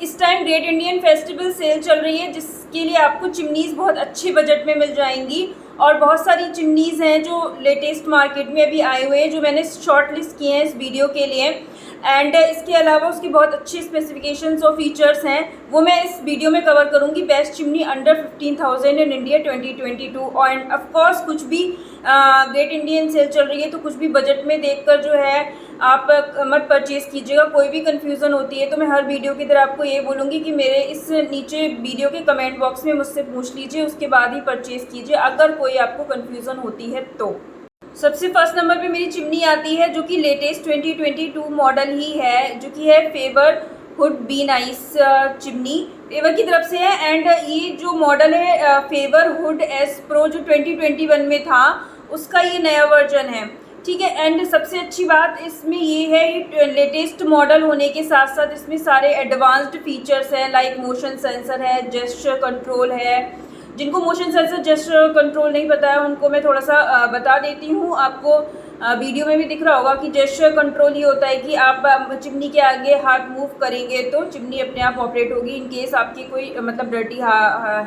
इस time great Indian festival sale चल रही है, जिसके लिए आपको चिमनीज़ बहुत अच्छे बजट में मिल जाएंगी। और बहुत सारी चिमनीज़ हैं जो लेटेस्ट मार्केट में अभी आए हुए हैं, जो मैंने शॉर्ट लिस्ट किए हैं इस वीडियो के लिए। एंड इसके अलावा उसकी बहुत अच्छी स्पेसिफिकेशंस और फीचर्स हैं, वो मैं इस वीडियो में कवर करूँगी। Best chimney under 15,000 in India 2022। And of course कुछ भी ग्रेट इंडियन सेल चल रही है तो कुछ भी बजट में देखकर जो है आप मत परचेज़ कीजिएगा। कोई भी कन्फ्यूज़न होती है तो मैं हर वीडियो की तरह आपको ये बोलूँगी कि मेरे इस नीचे वीडियो के कमेंट बॉक्स में मुझसे पूछ लीजिए, उसके बाद ही परचेज़ कीजिए अगर कोई आपको कन्फ्यूज़न होती है तो। सबसे फर्स्ट नंबर पे मेरी चिमनी आती है, जो कि लेटेस्ट 2022 मॉडल ही है, जो कि है favour hood be nice chimney, favour की तरफ से है। एंड ये जो मॉडल है फेवर हुड एस प्रो, जो 2021 में था, उसका ये नया वर्जन है, ठीक है। एंड सबसे अच्छी बात इसमें ये है, ये लेटेस्ट मॉडल होने के साथ साथ इसमें सारे एडवांस्ड फीचर्स हैं, लाइक मोशन सेंसर है, जेस्चर कंट्रोल है। जिनको मोशन सेंसर जेस्चर कंट्रोल नहीं पता है उनको मैं थोड़ा सा बता देती हूँ। आपको वीडियो में भी दिख रहा होगा कि जेस्चर कंट्रोल ये होता है कि आप चिमनी के आगे हाथ मूव करेंगे तो चिमनी अपने आप ऑपरेट होगी। इन केस आपकी कोई मतलब डर्टी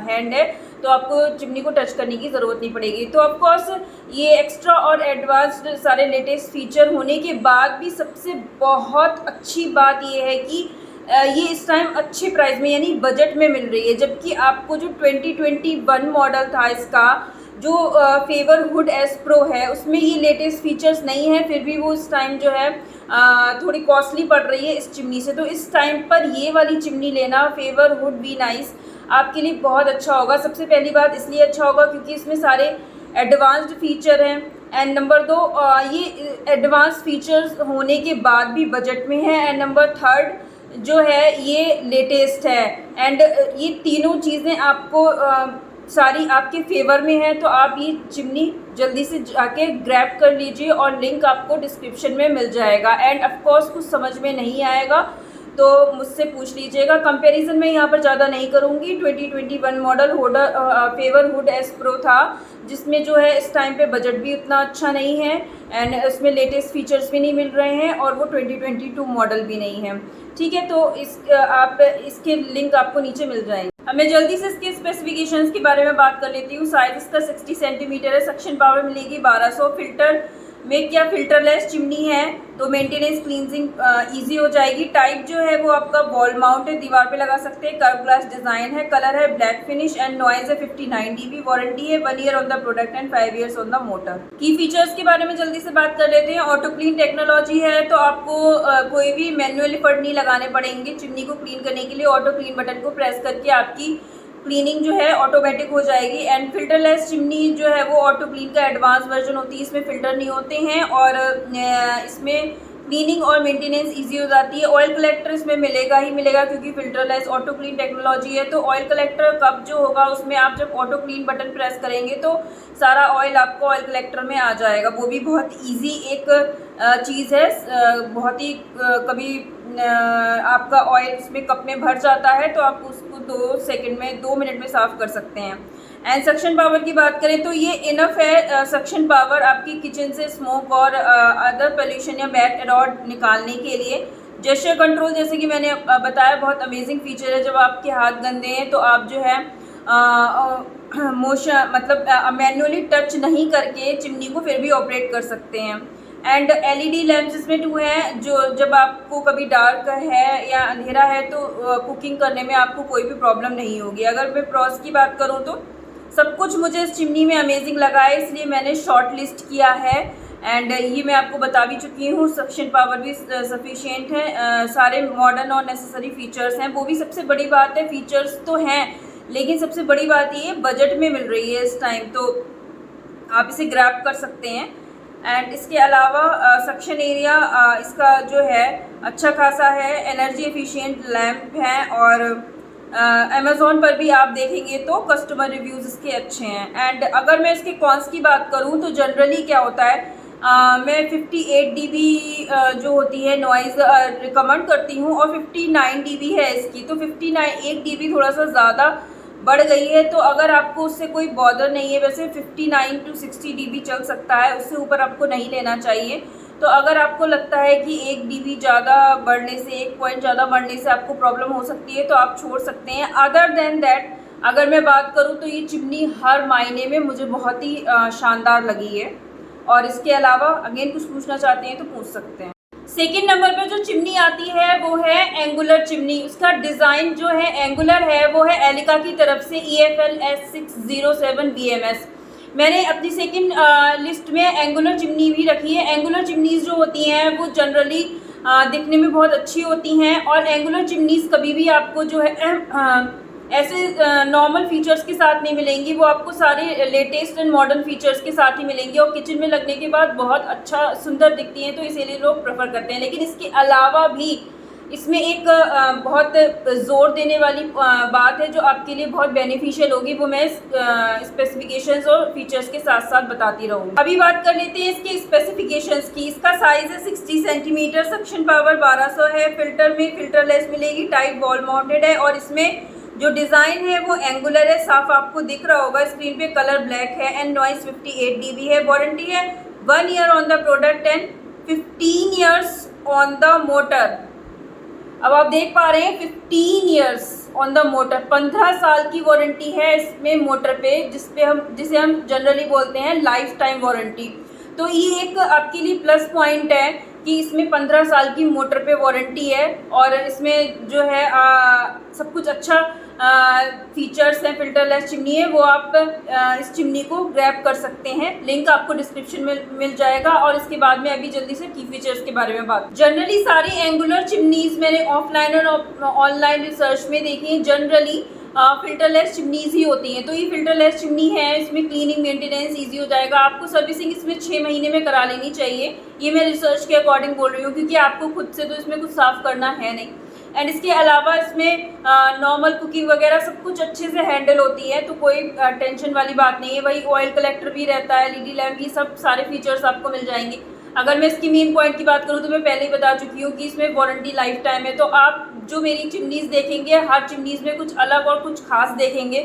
हैंड है तो आपको चिमनी को टच करने की ज़रूरत नहीं पड़ेगी। तो ऑफकोर्स ये एक्स्ट्रा और एडवांस्ड सारे लेटेस्ट फीचर होने के बाद भी सबसे बहुत अच्छी बात ये है कि ये इस टाइम अच्छे प्राइस में यानी बजट में मिल रही है। जबकि आपको जो 2021 मॉडल था इसका, जो फेवर हुड एस प्रो है, उसमें ये लेटेस्ट फीचर्स नहीं है, फिर भी वो इस टाइम जो है थोड़ी कॉस्टली पड़ रही है इस चिमनी से। तो इस टाइम पर ये वाली चिमनी लेना फेवर हुड बी नाइस आपके लिए बहुत अच्छा होगा। सबसे पहली बात इसलिए अच्छा होगा क्योंकि इसमें सारे एडवांस्ड फीचर हैं। एंड नंबर 2, ये एडवांस फीचर्स होने के बाद भी बजट में है। एंड नंबर 3 जो है ये लेटेस्ट है। एंड ये तीनों चीज़ें आपको सारी आपके फेवर में है, तो आप ये चिमनी जल्दी से जाके ग्रैब कर लीजिए और लिंक आपको डिस्क्रिप्शन में मिल जाएगा। एंड ऑफकोर्स कुछ समझ में नहीं आएगा तो मुझसे पूछ लीजिएगा। कंपैरिजन मैं यहाँ पर ज़्यादा नहीं करूँगी। 2021 model favour hood S pro था, जिसमें जो है इस टाइम पे बजट भी उतना अच्छा नहीं है एंड इसमें लेटेस्ट फीचर्स भी नहीं मिल रहे हैं और वो 2022 मॉडल भी नहीं है, ठीक है। तो आप इसके लिंक आपको नीचे मिल जाएंगे। अब मैं जल्दी से इसके स्पेसिफिकेशंस के बारे में बात कर लेती हूँ। साइज इसका 60 सेंटीमीटर है, सक्शन पावर मिलेगी 1200। फिल्टर में क्या फिल्टरलेस चिमनी है तो मेंटेनेंस क्लींजिंग इजी हो जाएगी। टाइप जो है वो आपका वॉल माउंट है, दीवार पे लगा सकते हैं। कर्व ग्लास डिज़ाइन है, कलर है ब्लैक फिनिश एंड नॉइज है 59 dB। वारंटी है 1 year on the product and 5 years on the motor. की फीचर्स के बारे में जल्दी से बात कर लेते हैं। ऑटो क्लीन टेक्नोलॉजी है, तो आपको कोई भी मैनुअल एफर्ट नहीं लगाने पड़ेंगे चिमनी को क्लीन करने के लिए। ऑटो क्लीन बटन को प्रेस करके आपकी क्लीनिंग जो है ऑटोमेटिक हो जाएगी। एंड फिल्टरलेस चिमनी जो है वो ऑटो क्लीन का एडवांस वर्जन होती है, इसमें फ़िल्टर नहीं होते हैं और इसमें क्लीनिंग और मेंटेनेंस इजी हो जाती है। ऑयल कलेक्टर इसमें मिलेगा ही मिलेगा क्योंकि फिल्टरलेस ऑटो क्लीन टेक्नोलॉजी है। तो ऑयल कलेक्टर कब जो होगा उसमें आप जब ऑटो क्लीन बटन प्रेस करेंगे तो सारा ऑयल आपको ऑयल कलेक्टर में आ जाएगा। वो भी बहुत ईजी एक चीज़ है। बहुत ही कभी आपका ऑयल इसमें कप में भर जाता है तो आप उसको 2 मिनट में साफ़ कर सकते हैं। एंड सक्शन पावर की बात करें तो ये इनफ है सक्शन पावर आपकी किचन से स्मोक और अदर पोल्यूशन या बैड एडॉट निकालने के लिए। जेस्चर कंट्रोल जैसे कि मैंने बताया बहुत अमेजिंग फीचर है। जब आपके हाथ गंदे हैं तो आप जो है मोशन मतलब मैनुअली टच नहीं करके चिमनी को फिर भी ऑपरेट कर सकते हैं। एंड LED लैंप्स इसमें 2 हैं, जो जब आपको कभी डार्क है या अंधेरा है तो कुकिंग करने में आपको कोई भी प्रॉब्लम नहीं होगी। अगर मैं प्रॉस की बात करूँ तो सब कुछ मुझे इस चिमनी में अमेजिंग लगा है, इसलिए मैंने शॉर्ट लिस्ट किया है। एंड ये मैं आपको बता भी चुकी हूँ। सक्शन पावर भी सफिशिएंट है, सारे मॉडर्न और नेसेसरी फीचर्स हैं। वो भी सबसे बड़ी बात है, फीचर्स तो हैं लेकिन सबसे बड़ी बात ये बजट में मिल रही है इस टाइम, तो आप इसे ग्रैब कर सकते हैं। एंड इसके अलावा सक्शन एरिया इसका जो है अच्छा खासा है। एनर्जी एफिशिएंट लैम्प है और अमेज़ॉन पर भी आप देखेंगे तो कस्टमर रिव्यूज़ इसके अच्छे हैं। एंड अगर मैं इसके कॉन्स की बात करूं तो जनरली क्या होता है, मैं 58 dB जो होती है नॉइज़ रिकमेंड करती हूं और 59 dB है इसकी। तो 1 dB थोड़ा सा ज़्यादा बढ़ गई है, तो अगर आपको उससे कोई बॉदर नहीं है, वैसे 59 to 60 dB चल सकता है, उससे ऊपर आपको नहीं लेना चाहिए। तो अगर आपको लगता है कि 1 dB ज़्यादा बढ़ने से, 1 पॉइंट ज़्यादा बढ़ने से आपको प्रॉब्लम हो सकती है तो आप छोड़ सकते हैं। अदर देन दैट अगर मैं बात करूँ तो ये चिमनी हर मायने में मुझे बहुत ही शानदार लगी है। और इसके अलावा अगेन कुछ पूछना चाहते हैं तो पूछ सकते हैं। सेकेंड नंबर पे जो चिमनी आती है वो है एंगुलर चिमनी। उसका डिज़ाइन जो है एंगुलर है, वो है एलिका की तरफ से EFL S607 BMS। मैंने अपनी सेकेंड लिस्ट में एंगुलर चिमनी भी रखी है। एंगुलर चिमनीज़ जो होती हैं वो जनरली दिखने में बहुत अच्छी होती हैं और एंगुलर चिमनीज़ कभी भी आपको जो है ऐसे नॉर्मल फीचर्स के साथ नहीं मिलेंगी, वो आपको सारे लेटेस्ट एंड मॉडर्न फीचर्स के साथ ही मिलेंगी और किचन में लगने के बाद बहुत अच्छा सुंदर दिखती हैं, तो इसीलिए लोग प्रेफर करते हैं। लेकिन इसके अलावा भी इसमें एक बहुत ज़ोर देने वाली बात है जो आपके लिए बहुत बेनिफिशियल होगी, वो मैं स्पेसिफिकेशंस और फीचर्स के साथ साथ बताती रहूँगी। अभी बात कर लेते हैं इसके स्पेसिफिकेशंस की। इसका साइज़ है 60 सेंटीमीटर, सक्शन पावर 1200 है, फिल्टर में फिल्टरलेस मिलेगी, टाइप वॉल माउंटेड है और इसमें जो डिज़ाइन है वो एंगुलर है, साफ आपको दिख रहा होगा स्क्रीन पे, कलर ब्लैक है एंड नॉइस 58 dB है। वारंटी है 1 year on the product and 15 years on the motor. अब आप देख पा रहे हैं 15 ईयर्स ऑन द मोटर, 15 साल की वारंटी है इसमें मोटर पे, जिसे हम जनरली बोलते हैं लाइफ टाइम वारंटी। तो ये एक आपके लिए प्लस पॉइंट है कि इसमें 15 साल की मोटर पे वारंटी है और इसमें जो है सब कुछ अच्छा फीचर्स हैं। फिल्टरलेस चिमनी है, वो आप इस चिमनी को ग्रैब कर सकते हैं, लिंक आपको डिस्क्रिप्शन में मिल जाएगा। और इसके बाद में अभी जल्दी से की फीचर्स के बारे में बात। जनरली सारी एंगुलर चिमनीज़ मैंने ऑफलाइन और ऑनलाइन रिसर्च में देखी, जनरली फिल्टरलेस चिमनीज़ ही होती हैं। तो ये फिल्टरलेस चिमनी है, इसमें क्लीनिंग मेंटेनेंस इजी हो जाएगा। आपको सर्विसिंग इसमें 6 महीने में करा लेनी चाहिए, ये मैं रिसर्च के अकॉर्डिंग बोल रही हूँ, क्योंकि आपको खुद से तो इसमें कुछ साफ़ करना है नहीं। एंड इसके अलावा इसमें नॉर्मल कुकिंग वगैरह सब कुछ अच्छे से हैंडल होती है, तो कोई टेंशन वाली बात नहीं है। वही ऑयल कलेक्टर भी रहता है, LED लैम्प, ये सब सारे फीचर्स आपको मिल जाएंगे। अगर मैं इसकी मेन पॉइंट की बात करूँ तो मैं पहले ही बता चुकी हूँ कि इसमें वारंटी लाइफ टाइम है। तो आप जो मेरी चिमनीज़ देखेंगे, हर चिमनीज़ में कुछ अलग और कुछ खास देखेंगे,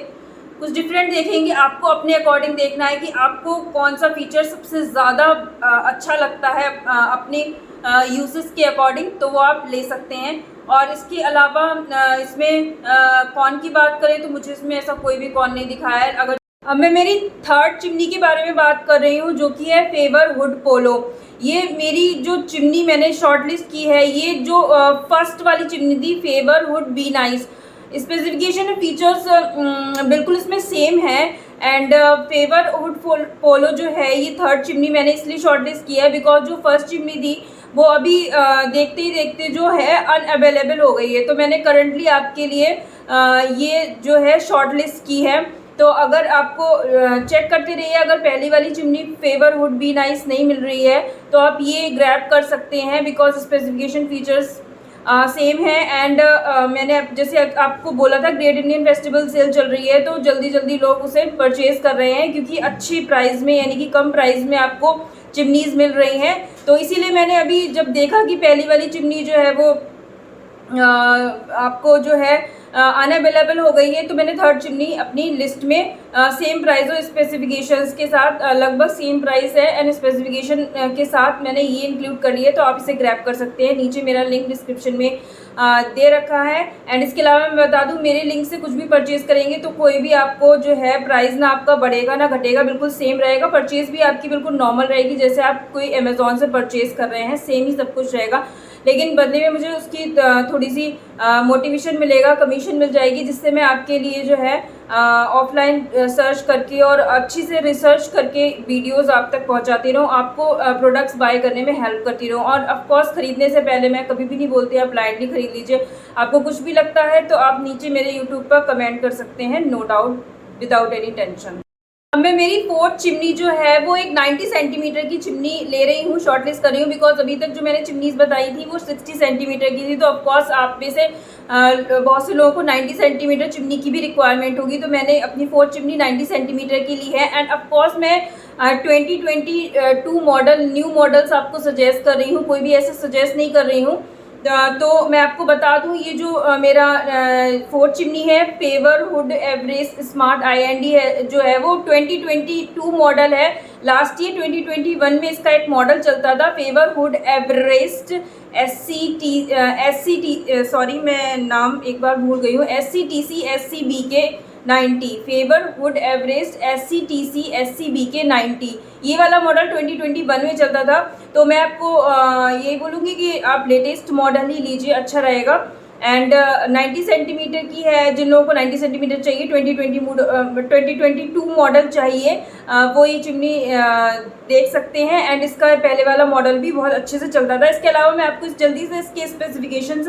कुछ डिफरेंट देखेंगे। आपको अपने अकॉर्डिंग देखना है कि आपको कौन सा फीचर सबसे ज़्यादा अच्छा लगता है अपने यूसेस के अकॉर्डिंग, तो वो आप ले सकते हैं। और इसके अलावा इसमें कॉन की बात करें तो मुझे इसमें ऐसा कोई भी कॉन नहीं दिखाया है। अब मैं मेरी थर्ड चिमनी के बारे में बात कर रही हूँ, जो कि है फेवर हुड पोलो। ये मेरी जो चिमनी मैंने शॉर्ट लिस्ट की है, ये जो फर्स्ट वाली चिमनी थी, favour hood be nice. Specification और फीचर्स बिल्कुल इसमें सेम है। एंड फेवर हुड पोलो जो है, ये थर्ड चिमनी मैंने इसलिए शॉर्ट लिस्ट किया है बिकॉज जो फर्स्ट चिमनी थी वो अभी देखते ही देखते जो है अनअवेलेबल हो गई है। तो मैंने करंटली आपके लिए ये जो है शॉर्ट लिस्ट की है। तो अगर आपको चेक करते रहिए, अगर पहली वाली chimney favour hood be nice नहीं मिल रही है तो आप ये ग्रैब कर सकते हैं बिकॉज स्पेसिफिकेशन फीचर्स सेम है। एंड मैंने जैसे आपको बोला था ग्रेट इंडियन फेस्टिवल सेल चल रही है, तो जल्दी जल्दी लोग उसे परचेज़ कर रहे हैं क्योंकि अच्छी प्राइस में, यानी कि कम प्राइस में आपको चिमनीज़ मिल रही हैं। तो इसीलिए मैंने अभी जब देखा कि पहली वाली चिमनी जो है वो आपको जो है अनअवेलेबल हो गई है, तो मैंने थर्ड चिमनी अपनी लिस्ट में सेम प्राइस और स्पेसिफिकेशंस के साथ, लगभग सेम प्राइस है एंड स्पेसिफिकेशन के साथ मैंने ये इंक्लूड कर लिया। तो आप इसे ग्रैब कर सकते हैं, नीचे मेरा लिंक डिस्क्रिप्शन में दे रखा है। एंड इसके अलावा मैं बता दूं, मेरे लिंक से कुछ भी परचेज़ करेंगे तो कोई भी आपको जो है प्राइस ना आपका बढ़ेगा ना घटेगा, बिल्कुल सेम रहेगा। परचेज़ भी आपकी बिल्कुल नॉर्मल रहेगी, जैसे आप कोई अमेज़ॉन से परचेज़ कर रहे हैं, सेम ही सब कुछ रहेगा। लेकिन बदले में मुझे उसकी थोड़ी सी मोटिवेशन मिलेगा, कमीशन मिल जाएगी, जिससे मैं आपके लिए जो है ऑफलाइन सर्च करके और अच्छी से रिसर्च करके वीडियोस आप तक पहुंचाती रहूँ, आपको प्रोडक्ट्स बाय करने में हेल्प करती रहूँ। और ऑफ कोर्स खरीदने से पहले मैं कभी भी नहीं बोलती आप ब्लाइंडली खरीद लीजिए। आपको कुछ भी लगता है तो आप नीचे मेरे यूट्यूब पर कमेंट कर सकते हैं, no doubt, without any tension. अब मैं मेरी फोर्थ चिमनी जो है वो एक 90 सेंटीमीटर की चिमनी ले रही हूँ, शॉर्टलिस्ट कर रही हूँ बिकॉज अभी तक जो मैंने चिमनीज़ बताई थी वो 60 सेंटीमीटर की थी। तो ऑफकोर्स आप में से बहुत से लोगों को 90 सेंटीमीटर चिमनी की भी रिक्वायरमेंट होगी, तो मैंने अपनी फोर्थ चिमनी 90 सेंटीमीटर की ली है। एंड ऑफकोर्स मैं 2022 मॉडल, न्यू मॉडल्स आपको सजेस्ट कर रही हूँ, कोई भी ऐसे सजेस्ट नहीं कर रही हूँ तो मैं आपको बता दूं, ये जो मेरा फोर्थ चिमनी है, favour hood Everest smart IND है जो है, वो 2022 मॉडल है। लास्ट ईयर 2021 में इसका एक मॉडल चलता था, favour hood Everest SCT, sorry मैं नाम एक बार भूल गई हूँ, SCTC SCBK 90, favour hood Everest SCTC SCBK 90, ये वाला मॉडल 2021 में चलता था। तो मैं आपको यही बोलूँगी कि आप लेटेस्ट मॉडल ही लीजिए, अच्छा रहेगा। एंड 90 सेंटीमीटर की है, जिन लोगों को 90 सेंटीमीटर चाहिए, 2022 मॉडल चाहिए, वो ये चिमनी देख सकते हैं। एंड इसका पहले वाला मॉडल भी बहुत अच्छे से चलता था। इसके अलावा मैं आपको जल्दी से इसके स्पेसिफिकेशंस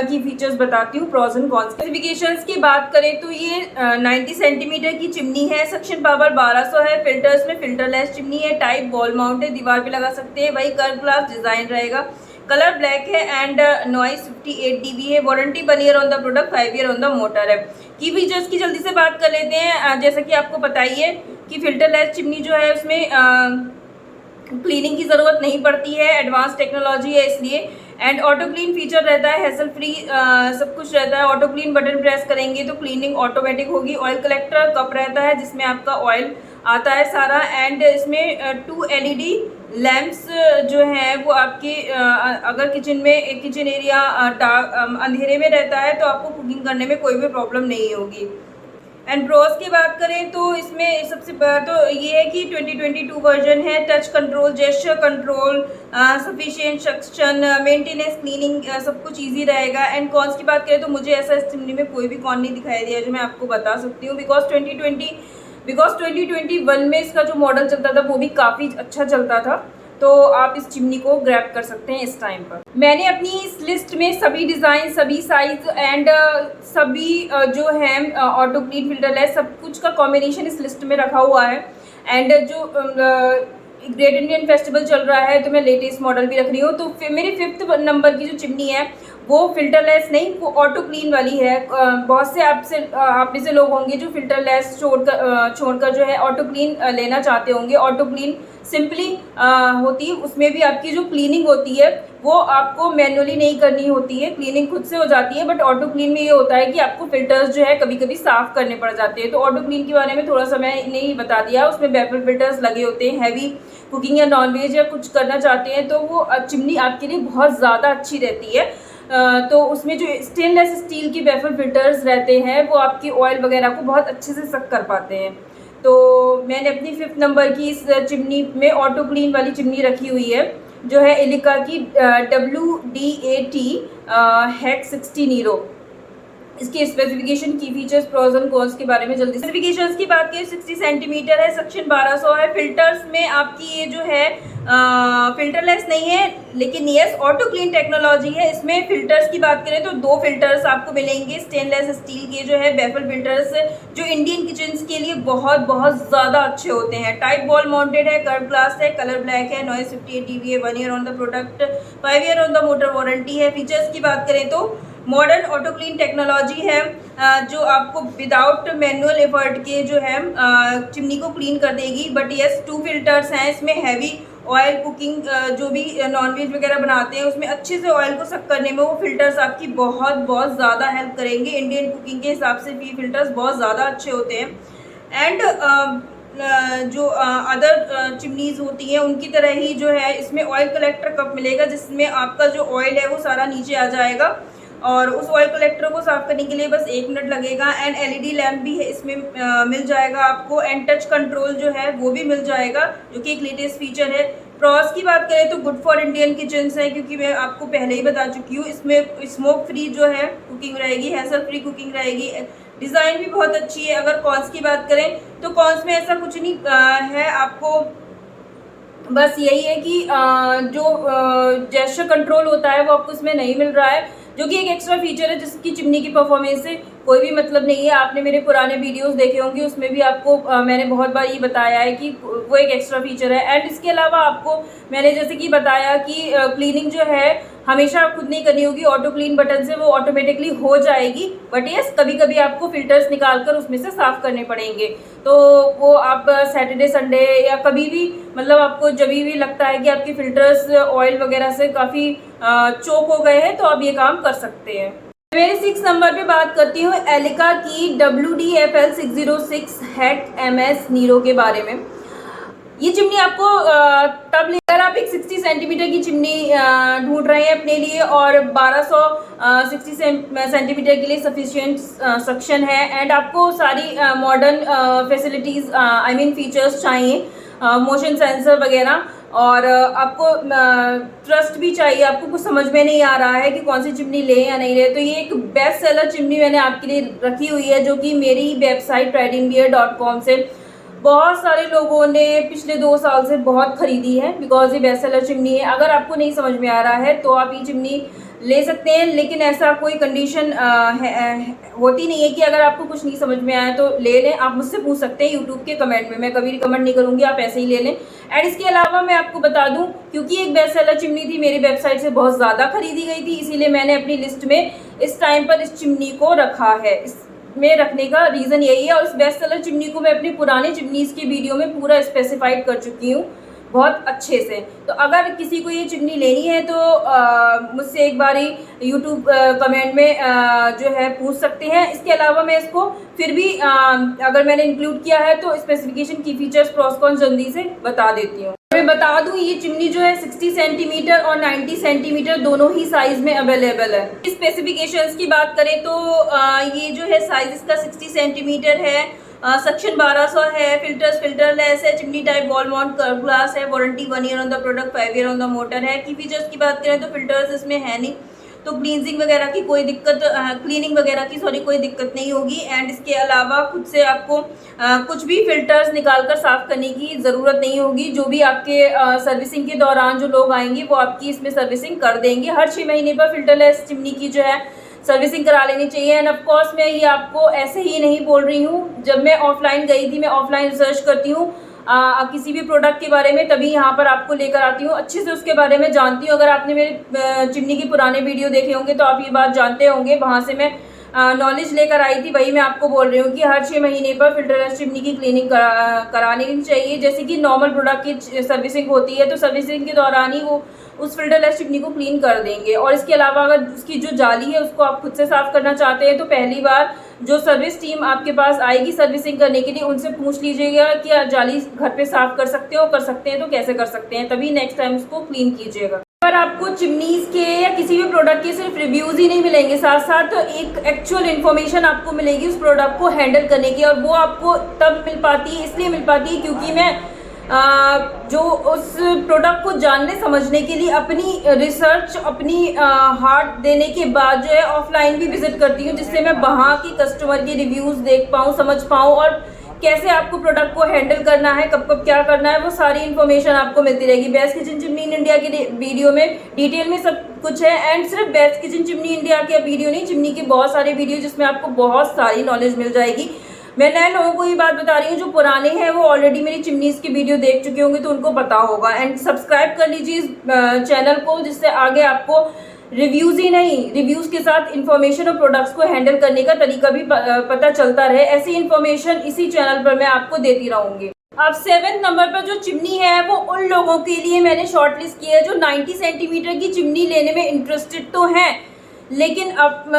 की फीचर्स बताती हूँ, प्रॉज एंड कॉन्स। स्पेसिफिकेशंस की बात करें तो ये 90 सेंटीमीटर की चिमनी है, सक्शन पावर 1200 है, फिल्टर्स में फिल्टरलेस चिमनी है, टाइप वॉल माउंट है, दीवार पे लगा सकते हैं, वही कर्व ग्लास डिज़ाइन रहेगा, कलर ब्लैक है, एंड नॉइस 58 dB है, warranty 1 year on the product, 5 year on the motor है। की फीचर्स की जल्दी से बात कर लेते हैं। जैसा कि आपको पता ही है कि फिल्टरलेस चिमनी जो है उसमें क्लीनिंग की ज़रूरत नहीं पड़ती है, एडवांस टेक्नोलॉजी है इसलिए। एंड ऑटो क्लीन फीचर रहता है, हैसल फ्री सब कुछ रहता है। ऑटो क्लीन बटन प्रेस करेंगे तो क्लीनिंग ऑटोमेटिक होगी। ऑयल कलेक्टर कप रहता है जिसमें आपका ऑयल आता है सारा। एंड इसमें 2 LED लैम्प्स जो हैं वो आपके अगर किचन एरिया अंधेरे में रहता है तो आपको कुकिंग करने में कोई भी प्रॉब्लम नहीं होगी। एंड प्रोस की बात करें तो इसमें सबसे तो ये है कि 2022 वर्जन है, touch control, gesture control, sufficient suction, maintenance, cleaning, सब कुछ इजी रहेगा। एंड कॉन्स की बात करें तो मुझे ऐसा इस चिमनी में कोई भी कॉन नहीं दिखाई दिया जो मैं आपको बता सकती हूँ, बिकॉज 2021 में इसका जो मॉडल चलता था वो भी काफ़ी अच्छा चलता था। तो आप इस चिमनी को ग्रैब कर सकते हैं इस टाइम पर। मैंने अपनी इस लिस्ट में सभी डिज़ाइन, सभी साइज एंड सभी जो है ऑटो क्लीन फिल्टरलेस सब कुछ का कॉम्बिनेशन इस लिस्ट में रखा हुआ है। एंड जो ग्रेट इंडियन फेस्टिवल चल रहा है तो मैं लेटेस्ट मॉडल भी रख रही हूँ। तो मेरी 5th नंबर की जो चिमनी है वो फिल्टरलेस नहीं, वो ऑटो क्लीन वाली है। बहुत से आप में से लोग होंगे जो फिल्टरलेस छोड़कर जो है ऑटो क्लीन लेना चाहते होंगे। ऑटो क्लीन सिंपली होती है, उसमें भी आपकी जो क्लीनिंग होती है वो आपको मैनुअली नहीं करनी होती है, क्लीनिंग खुद से हो जाती है। बट ऑटो क्लीन में ये होता है कि आपको फिल्टर्स जो है कभी कभी साफ़ करने पड़ जाते हैं। तो ऑटो क्लीन के बारे में थोड़ा सा मैंने ही बता दिया। उसमें बेफल फिल्टर्स लगे होते हैं, हैवी कुकिंग या नॉनवेज या कुछ करना चाहते हैं तो वो चिमनी आपके लिए बहुत ज़्यादा अच्छी रहती है। तो उसमें जो स्टेनलेस स्टील की बेफल फिल्टर्स रहते हैं वो आपकी ऑयल वगैरह को बहुत अच्छे से सक कर पाते हैं। तो मैंने अपनी 5th नंबर की इस चिमनी में ऑटो क्लीन वाली चिमनी रखी हुई है जो है एलिका की WD-80 HEC 60 नीरो। इसकी स्पेसिफिकेशन की फीचर्स, प्रोज एंड कॉन्स के बारे में जल्दी। स्पेसिफिकेशंस की बात करें, 60 सेंटीमीटर है, सक्शन 1200 है, फिल्टर्स में आपकी ये जो है फिल्टरलेस नहीं है लेकिन यस ऑटो क्लीन टेक्नोलॉजी है। इसमें फिल्टर्स की बात करें तो 2 फिल्टर्स आपको मिलेंगे स्टेनलेस स्टील के जो है बेफल फिल्टर्स, जो इंडियन किचन्स के लिए बहुत बहुत ज़्यादा अच्छे होते हैं। टाइप वॉल माउंटेड है, कर्व ग्लास है, कलर ब्लैक है, नॉइस 58 dB है, 1 year on the product, 5 year on the motor warranty है। फीचर्स की बात करें तो मॉडर्न ऑटो क्लीन टेक्नोलॉजी है जो आपको विदाउट मैनुअल एफर्ट के जो है चिमनी को क्लीन कर देगी। बट यस 2 फिल्टर्स हैं इसमें, हैवी ऑयल कुकिंग जो भी नॉनवेज वगैरह बनाते हैं उसमें अच्छे से ऑयल को सक करने में वो फिल्टर्स आपकी बहुत बहुत ज़्यादा हेल्प करेंगे। इंडियन कुकिंग के हिसाब से भी फिल्टर्स बहुत ज़्यादा अच्छे होते हैं। एंड जो अदर चिमनीज़ होती हैं उनकी तरह ही जो है इसमें ऑयल कलेक्टर कप मिलेगा जिसमें आपका जो ऑयल है वो सारा नीचे आ जाएगा और उस ऑयल कलेक्टर को साफ़ करने के लिए बस 1 मिनट लगेगा। एंड LED लैम्प भी है इसमें मिल जाएगा आपको। एंड टच कंट्रोल जो है वो भी मिल जाएगा जो कि एक लेटेस्ट फीचर है। प्रॉस की बात करें तो गुड फॉर इंडियन किचन्स है क्योंकि मैं आपको पहले ही बता चुकी हूँ, इसमें स्मोक फ्री जो है कुकिंग रहेगी, हैसल फ्री कुकिंग रहेगी, डिज़ाइन भी बहुत अच्छी है। अगर कॉन्स की बात करें तो कॉन्स में ऐसा कुछ नहीं है, आपको बस यही है कि जो जेस्चर कंट्रोल होता है वो आपको इसमें नहीं मिल रहा है, जो कि एक एक्स्ट्रा फीचर है जिसकी चिमनी की परफॉर्मेंस से कोई भी मतलब नहीं है। आपने मेरे पुराने वीडियोस देखे होंगे, उसमें भी आपको मैंने बहुत बार ये बताया है कि वो एक एक्स्ट्रा फीचर है। एंड इसके अलावा आपको मैंने जैसे कि बताया कि क्लीनिंग जो है हमेशा खुद नहीं करनी होगी, ऑटो क्लीन बटन से वो ऑटोमेटिकली हो जाएगी। बट यस, कभी कभी आपको फिल्टर्स निकाल कर उसमें से साफ़ करने पड़ेंगे, तो वो आप सैटरडे संडे या कभी भी, मतलब आपको जब भी लगता है कि आपके फिल्टर्स ऑयल वगैरह से काफ़ी चोक हो गए हैं, तो आप ये काम कर सकते हैं। मेरे 6 नंबर पे बात करती हूँ एलिका की WD-FL 606 हैट MS नीरो के बारे में। ये चिमनी आपको तब लेकर आप एक 60 सेंटीमीटर की चिमनी ढूंढ रहे हैं अपने लिए और 1260 सेंटीमीटर के लिए सफिशिएंट सक्शन है। एंड आपको सारी modern facilities I mean features चाहिए, मोशन सेंसर वगैरह, और आपको ट्रस्ट भी चाहिए। आपको कुछ समझ में नहीं आ रहा है कि कौन सी चिमनी ले या नहीं ले, तो ये एक बेस्ट सेलर चिमनी मैंने आपके लिए रखी हुई है, जो कि मेरी वेबसाइट tradingbeer.com से बहुत सारे लोगों ने पिछले 2 साल से बहुत खरीदी है, बिकॉज ये बेस्ट सेलर चिमनी है। अगर आपको नहीं समझ में आ रहा है तो आप ये चिमनी ले सकते हैं, लेकिन ऐसा कोई कंडीशन होती नहीं है कि अगर आपको कुछ नहीं समझ में आया तो ले लें। आप मुझसे पूछ सकते हैं यूट्यूब के कमेंट में, मैं कभी रिकमेंड नहीं करूँगी, आप ऐसे ही ले लें। एंड इसके अलावा मैं आपको बता दूं, क्योंकि एक बेस्ट सेलर चिमनी थी, मेरी वेबसाइट से बहुत ज़्यादा खरीदी गई थी, इसीलिए मैंने अपनी लिस्ट में इस टाइम पर इस चिमनी को रखा है। में रखने का रीज़न यही है। और इस बेस्ट सेलर चिमनी को मैं अपने पुराने चिमनीज़ की वीडियो में पूरा स्पेसिफाइड कर चुकी हूँ बहुत अच्छे से। तो अगर किसी को ये चिमनी लेनी है तो मुझसे एक बारी यूट्यूब कमेंट में जो है पूछ सकते हैं। इसके अलावा मैं इसको फिर भी अगर मैंने इंक्लूड किया है तो स्पेसिफिकेशन की फीचर्स प्रोस कॉन्स जल्दी से बता देती हूँ। मैं बता दूं, ये चिमनी जो है 60 सेंटीमीटर और 90 सेंटीमीटर दोनों ही साइज में अवेलेबल है। स्पेसिफिकेशंस की बात करें तो ये जो है साइज इसका 60 सेंटीमीटर है, सक्शन 1200 है, फिल्टरलेस है, chimney type wall mount curve glass है, warranty 1 year on the product, 5 year on the motor है। की फीचर्स की बात करें तो फिल्टर्स इसमें है नहीं, तो क्लीनिंग वगैरह की कोई दिक्कत नहीं होगी। एंड इसके अलावा खुद से आपको कुछ भी फिल्टर्स निकाल कर साफ़ करने की ज़रूरत नहीं होगी। जो भी आपके सर्विसिंग के दौरान जो लोग आएंगे वो आपकी इसमें सर्विसिंग कर देंगे। हर 6 महीने पर फिल्टरलेस चिमनी की जो है सर्विसिंग करा लेनी चाहिए। एंड ऑफ कोर्स मैं ये आपको ऐसे ही नहीं बोल रही हूँ, जब मैं ऑफलाइन गई थी, मैं ऑफलाइन रिसर्च करती हूँ किसी भी प्रोडक्ट के बारे में, तभी यहाँ पर आपको लेकर आती हूँ, अच्छे से उसके बारे में जानती हूँ। अगर आपने मेरे चिमनी के पुराने वीडियो देखे होंगे तो आप ये बात जानते होंगे, वहाँ से मैं नॉलेज लेकर आई थी। वही मैं आपको बोल रही हूँ कि हर 6 महीने पर फिल्टरलेस चिमनी की क्लीनिंग करानी चाहिए। जैसे कि नॉर्मल प्रोडक्ट की सर्विसिंग होती है, तो सर्विसिंग के दौरान ही वो उस फिल्टरलेस चिमनी को क्लीन कर देंगे। और इसके अलावा अगर उसकी जो जाली है उसको आप खुद से साफ़ करना चाहते हैं तो पहली बार जो सर्विस टीम आपके पास आएगी सर्विसिंग करने के लिए, उनसे पूछ लीजिएगा कि जाली घर पे साफ़ कर सकते हो, कर सकते हैं तो कैसे कर सकते हैं, तभी नेक्स्ट टाइम उसको क्लीन कीजिएगा। पर आपको चिमनीज़ के या किसी भी प्रोडक्ट के सिर्फ रिव्यूज़ ही नहीं मिलेंगे, साथ साथ तो एक एक्चुअल इन्फॉर्मेशन आपको मिलेगी उस प्रोडक्ट को हैंडल करने की। और वो आपको तब मिल पाती है, इसलिए मिल पाती है क्योंकि मैं जो उस प्रोडक्ट को जानने समझने के लिए अपनी रिसर्च, अपनी हार्ट देने के बाद जो है ऑफलाइन भी विजिट करती हूँ, जिससे मैं वहाँ की कस्टमर के रिव्यूज़ देख पाऊँ, समझ पाऊँ, और कैसे आपको प्रोडक्ट को हैंडल करना है, कब कब क्या करना है, वो सारी इन्फॉर्मेशन आपको मिलती रहेगी। Best kitchen chimney in India के वीडियो में डिटेल में सब कुछ है। एंड सिर्फ बेस्ट किचन चिमनी इंडिया के वीडियो नहीं, चिमनी के बहुत सारे वीडियो जिसमें आपको बहुत सारी नॉलेज मिल जाएगी। मैं नए लोगों को ये बात बता रही हूँ, जो पुराने हैं वो ऑलरेडी मेरी चिमनीज़ की वीडियो देख चुके होंगे तो उनको पता होगा। एंड सब्सक्राइब कर लीजिए इस चैनल को, जिससे आगे आपको रिव्यूज़ ही नहीं, रिव्यूज़ के साथ इन्फॉर्मेशन और प्रोडक्ट्स को हैंडल करने का तरीका भी पता चलता रहे। ऐसी इन्फॉर्मेशन इसी चैनल पर मैं आपको देती रहूँगी। अब 7वें नंबर पर जो चिमनी है वो उन लोगों के लिए मैंने शॉर्ट लिस्ट की है जो 90 सेंटीमीटर की चिमनी लेने में इंटरेस्टेड तो हैं, लेकिन अब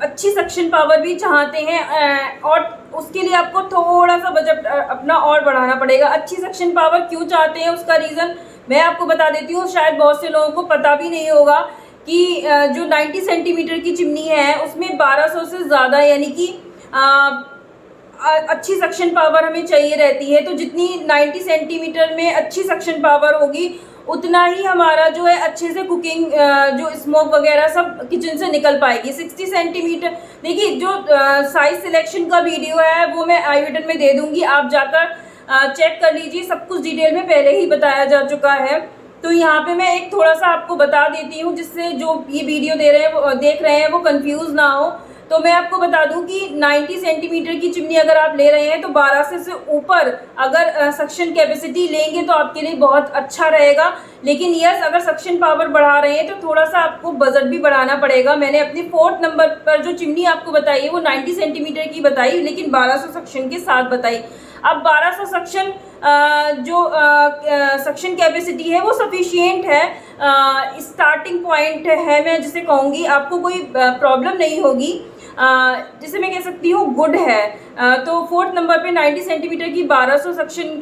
अच्छी सक्शन पावर भी चाहते हैं, और उसके लिए आपको थोड़ा सा बजट अपना और बढ़ाना पड़ेगा। अच्छी सक्शन पावर क्यों चाहते हैं उसका रीज़न मैं आपको बता देती हूँ। शायद बहुत से लोगों को पता भी नहीं होगा कि जो 90 सेंटीमीटर की चिमनी है उसमें 1200 से ज़्यादा यानी कि अच्छी सक्शन पावर हमें चाहिए रहती है। तो जितनी 90 सेंटीमीटर में अच्छी सक्शन पावर होगी उतना ही हमारा जो है अच्छे से कुकिंग जो स्मोक वगैरह सब किचन से निकल पाएगी। 60 सेंटीमीटर देखिए, जो साइज सिलेक्शन का वीडियो है वो मैं आई बटन में दे दूंगी, आप जाकर चेक कर लीजिए, सब कुछ डिटेल में पहले ही बताया जा चुका है। तो यहाँ पे मैं एक थोड़ा सा आपको बता देती हूँ जिससे जो ये वीडियो देख रहे हैं वो कंफ्यूज ना हो। तो मैं आपको बता दूं कि 90 सेंटीमीटर की चिमनी अगर आप ले रहे हैं तो 1200 से ऊपर अगर सक्शन कैपेसिटी लेंगे तो आपके लिए बहुत अच्छा रहेगा। लेकिन यस, अगर सक्शन पावर बढ़ा रहे हैं तो थोड़ा सा आपको बजट भी बढ़ाना पड़ेगा। मैंने अपने 4th नंबर पर जो चिमनी आपको बताई है वो 90 सेंटीमीटर की बताई, लेकिन 1200 सक्शन के साथ बताई। अब 1200 सक्शन जो सक्शन कैपेसिटी है वो सफिशिएंट है, स्टार्टिंग पॉइंट है, मैं जिसे कहूँगी आपको कोई प्रॉब्लम नहीं होगी, जिसे मैं कह सकती हूँ गुड है। तो 4th नंबर पे 90 सेंटीमीटर की 1200 सक्शन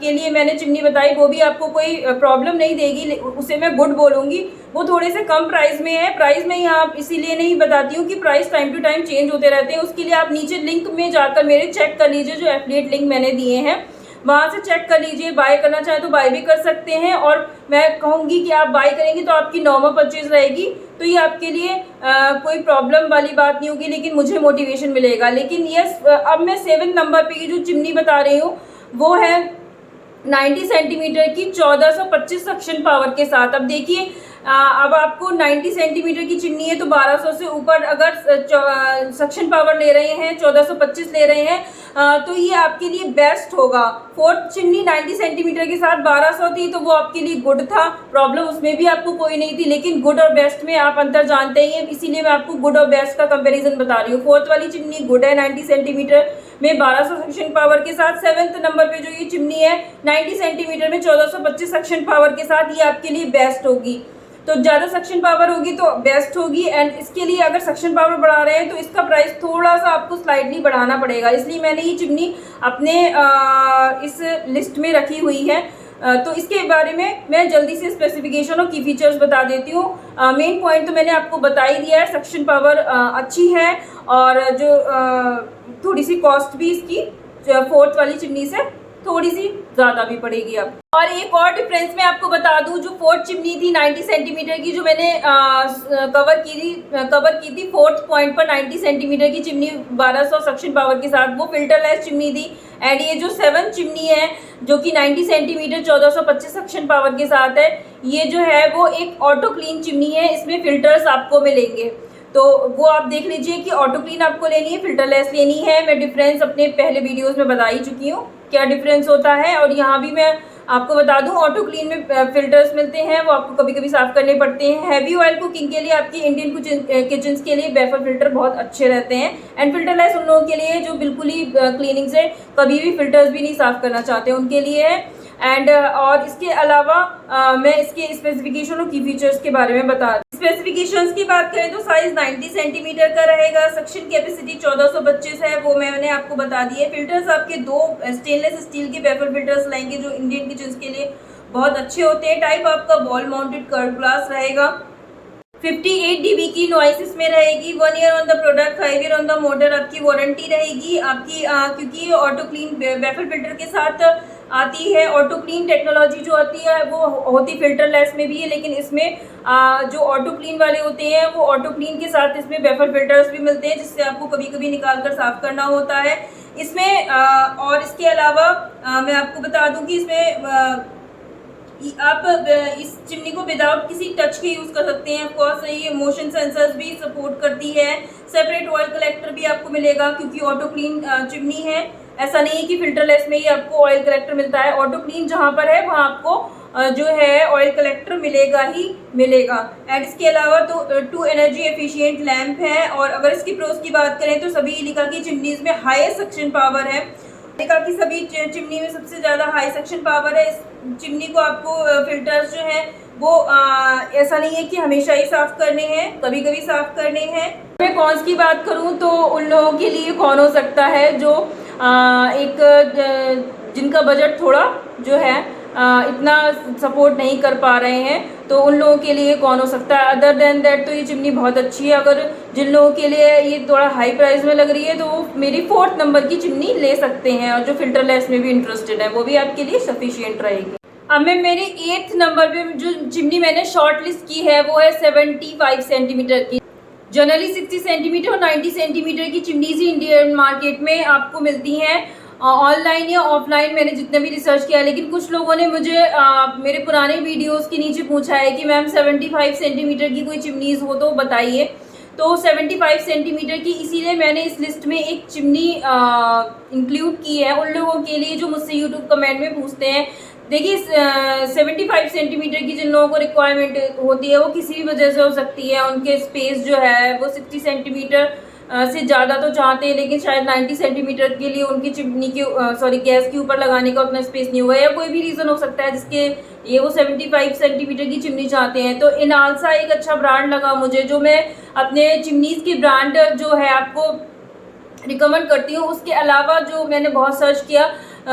के लिए मैंने चिमनी बताई, वो भी आपको कोई प्रॉब्लम नहीं देगी, उसे मैं गुड बोलूँगी। वो थोड़े से कम प्राइस में है। प्राइस में यहाँ इसीलिए नहीं बताती हूँ कि price time to time change होते रहते हैं, उसके लिए आप नीचे लिंक में जाकर मेरे चेक कर लीजिए, जो एफिलिएट लिंक मैंने दिए हैं वहाँ से चेक कर लीजिए। बाय करना चाहे तो बाय भी कर सकते हैं, और मैं कहूँगी कि आप बाय करेंगे तो आपकी नॉर्मल परचेज रहेगी, तो ये आपके लिए कोई प्रॉब्लम वाली बात नहीं होगी, लेकिन मुझे मोटिवेशन मिलेगा। लेकिन यस, अब मैं 7 नंबर पे की जो चिमनी बता रही हूँ वो है 90 सेंटीमीटर की 1425 सक्शन पावर के साथ। अब देखिए, अब आपको 90 सेंटीमीटर की चिमनी है तो 1200 से ऊपर अगर सक्शन पावर ले रहे हैं, 1425 ले रहे हैं, तो ये आपके लिए बेस्ट होगा। 4th चिमनी 90 सेंटीमीटर के साथ 1200 थी तो वो आपके लिए गुड था, प्रॉब्लम उसमें भी आपको कोई नहीं थी, लेकिन गुड और बेस्ट में आप अंतर जानते ही हैं, इसीलिए मैं आपको गुड और बेस्ट का कंपैरिजन बता रही हूँ। 4th वाली चिमनी गुड है 90 सेंटीमीटर में 1200 सक्शन पावर के साथ। 7th नंबर पे जो ये चिमनी है 90 सेंटीमीटर में 1425 सक्शन पावर के साथ, ये आपके लिए बेस्ट होगी। तो ज़्यादा सक्शन पावर होगी तो बेस्ट होगी, एंड इसके लिए अगर सक्शन पावर बढ़ा रहे हैं तो इसका प्राइस थोड़ा सा आपको स्लाइडली बढ़ाना पड़ेगा, इसलिए मैंने ये चिमनी अपने इस लिस्ट में रखी हुई है। तो इसके बारे में मैं जल्दी से स्पेसिफिकेशन और की फीचर्स बता देती हूँ। मेन पॉइंट तो मैंने आपको बता ही दिया है, सक्शन पावर अच्छी है, और जो थोड़ी सी कॉस्ट भी इसकी 4th वाली चिमनी से थोड़ी सी ज़्यादा भी पड़ेगी अब। और एक और डिफरेंस मैं आपको बता दूं, जो 4th चिमनी थी 90 सेंटीमीटर की, जो मैंने कवर की थी 4th पॉइंट पर 90 सेंटीमीटर की चिमनी 1200 सक्शन पावर के साथ, वो फिल्टरलेस चिमनी थी। एंड ये जो 7th चिमनी है जो कि 90 सेंटीमीटर 1425 सक्शन पावर के साथ है, ये जो है वो एक ऑटो क्लीन चिमनी है, इसमें फिल्टर्स आपको मिलेंगे, तो वो आप देख लीजिए कि ऑटो क्लीन आपको लेनी है, फिल्टरलेस लेनी है। मैं डिफरेंस अपने पहले वीडियोस में बता ही चुकी हूँ क्या डिफरेंस होता है, और यहाँ भी मैं आपको बता दूं, ऑटो क्लीन में फिल्टर्स मिलते हैं, वो आपको कभी कभी साफ़ करने पड़ते हैं। हैवी ऑयल कुकिंग के लिए आपकी इंडियन किचन्स के लिए बेफर फिल्टर बहुत अच्छे रहते हैं, एंड फिल्टरलेस उन लोगों के लिए जो बिल्कुल ही क्लीनिंग से कभी भी फिल्टर्स भी नहीं साफ़ करना चाहते, उनके लिए है। एंड और इसके अलावा मैं इसके स्पेसिफिकेशन और की फीचर्स के बारे में बता दूँ। स्पेसिफिकेशंस की बात करें तो साइज 90 सेंटीमीटर का रहेगा, सक्शन कैपेसिटी 1425 है, वो मैंने आपको बता दी है। फिल्टर्स आपके 2 स्टेनलेस स्टील के बेफर फिल्टर्स लाएंगे जो इंडियन किचन्स के लिए बहुत अच्छे होते हैं। टाइप आपका वॉल माउंटेड कर्व ग्लास रहेगा। 58 dB की नॉइस इसमें रहेगी। 1 year on the product, 5 year on the motor आपकी वारंटी रहेगी आपकी, क्योंकि ये ऑटो क्लीन बेफर फिल्टर के साथ आती है। ऑटो क्लीन टेक्नोलॉजी जो आती है वो होती फिल्टरलेस में भी है, लेकिन इसमें जो ऑटो क्लीन वाले होते हैं वो ऑटो क्लीन के साथ इसमें बेफर फिल्टर्स भी मिलते हैं, जिससे आपको कभी कभी निकाल कर साफ़ करना होता है इसमें। और इसके अलावा मैं आपको बता दूं कि इसमें आप इस चिमनी को विदाउट किसी टच के यूज़ कर सकते हैं। ऑफकोर्स ये मोशन सेंसर्स भी सपोर्ट करती है। सेपरेट ऑयल कलेक्टर भी आपको मिलेगा, क्योंकि ऑटो क्लीन चिमनी है, ऐसा नहीं है कि फिल्टरलेस में ही आपको ऑयल कलेक्टर मिलता है। ऑटो क्लीन जहाँ पर है वहाँ आपको जो है ऑयल कलेक्टर मिलेगा ही मिलेगा। एंड इसके अलावा तो 2 एनर्जी एफिशिएंट लैंप है। और अगर इसकी प्रोस की बात करें तो सभी इलिका की चिमनीज में हाईएस्ट सक्शन पावर है। इलिका की सभी चिमनी में सबसे ज़्यादा हाई सक्शन पावर है। इस चिमनी को आपको फिल्टर्स जो है वो ऐसा नहीं है कि हमेशा ही साफ़ करने हैं, कभी कभी साफ़ करने हैं। मैं कॉन्स की बात करूँ तो उन लोगों के लिए कौन हो सकता है जो जिनका बजट थोड़ा जो है इतना सपोर्ट नहीं कर पा रहे हैं, तो उन लोगों के लिए कौन हो सकता है। अदर देन दैट तो ये चिमनी बहुत अच्छी है। अगर जिन लोगों के लिए ये थोड़ा हाई प्राइस में लग रही है तो वो मेरी 4th नंबर की चिमनी ले सकते हैं, और जो फिल्टरलेस में भी इंटरेस्टेड है वो भी आपके लिए सफिशिएंट रहेगी। अब मैं मेरे 8th नंबर पे जो चिमनी मैंने शॉर्ट लिस्ट की है वो है 75 सेंटीमीटर की। जनरली 60 सेंटीमीटर और 90 सेंटीमीटर की चिमनीज ही इंडियन मार्केट में आपको मिलती हैं, ऑनलाइन या ऑफलाइन। मैंने जितना भी रिसर्च किया, लेकिन कुछ लोगों ने मुझे मेरे पुराने वीडियोस के नीचे पूछा है कि मैम 75 सेंटीमीटर की कोई चिमनीज़ हो तो बताइए। तो 75 सेंटीमीटर की, इसीलिए मैंने इस लिस्ट में एक चिमनी इंक्लूड की है उन लोगों के लिए जो मुझसे यूट्यूब कमेंट में पूछते हैं। देखिए 75 सेंटीमीटर की जिन लोगों को रिक्वायरमेंट होती है वो किसी भी वजह से हो सकती है, उनके स्पेस जो है वो 60 सेंटीमीटर से ज़्यादा तो चाहते हैं, लेकिन शायद 90 सेंटीमीटर के लिए उनकी चिमनी के गैस के ऊपर लगाने का उतना स्पेस नहीं हुआ है, या कोई भी रीज़न हो सकता है जिसके ये वो 75 सेंटीमीटर की चिमनी चाहते हैं। तो इनालसा एक अच्छा ब्रांड लगा मुझे, जो मैं अपने चिमनीज़ की ब्रांड जो है आपको रिकमेंड करती हूँ। उसके अलावा जो मैंने बहुत सर्च किया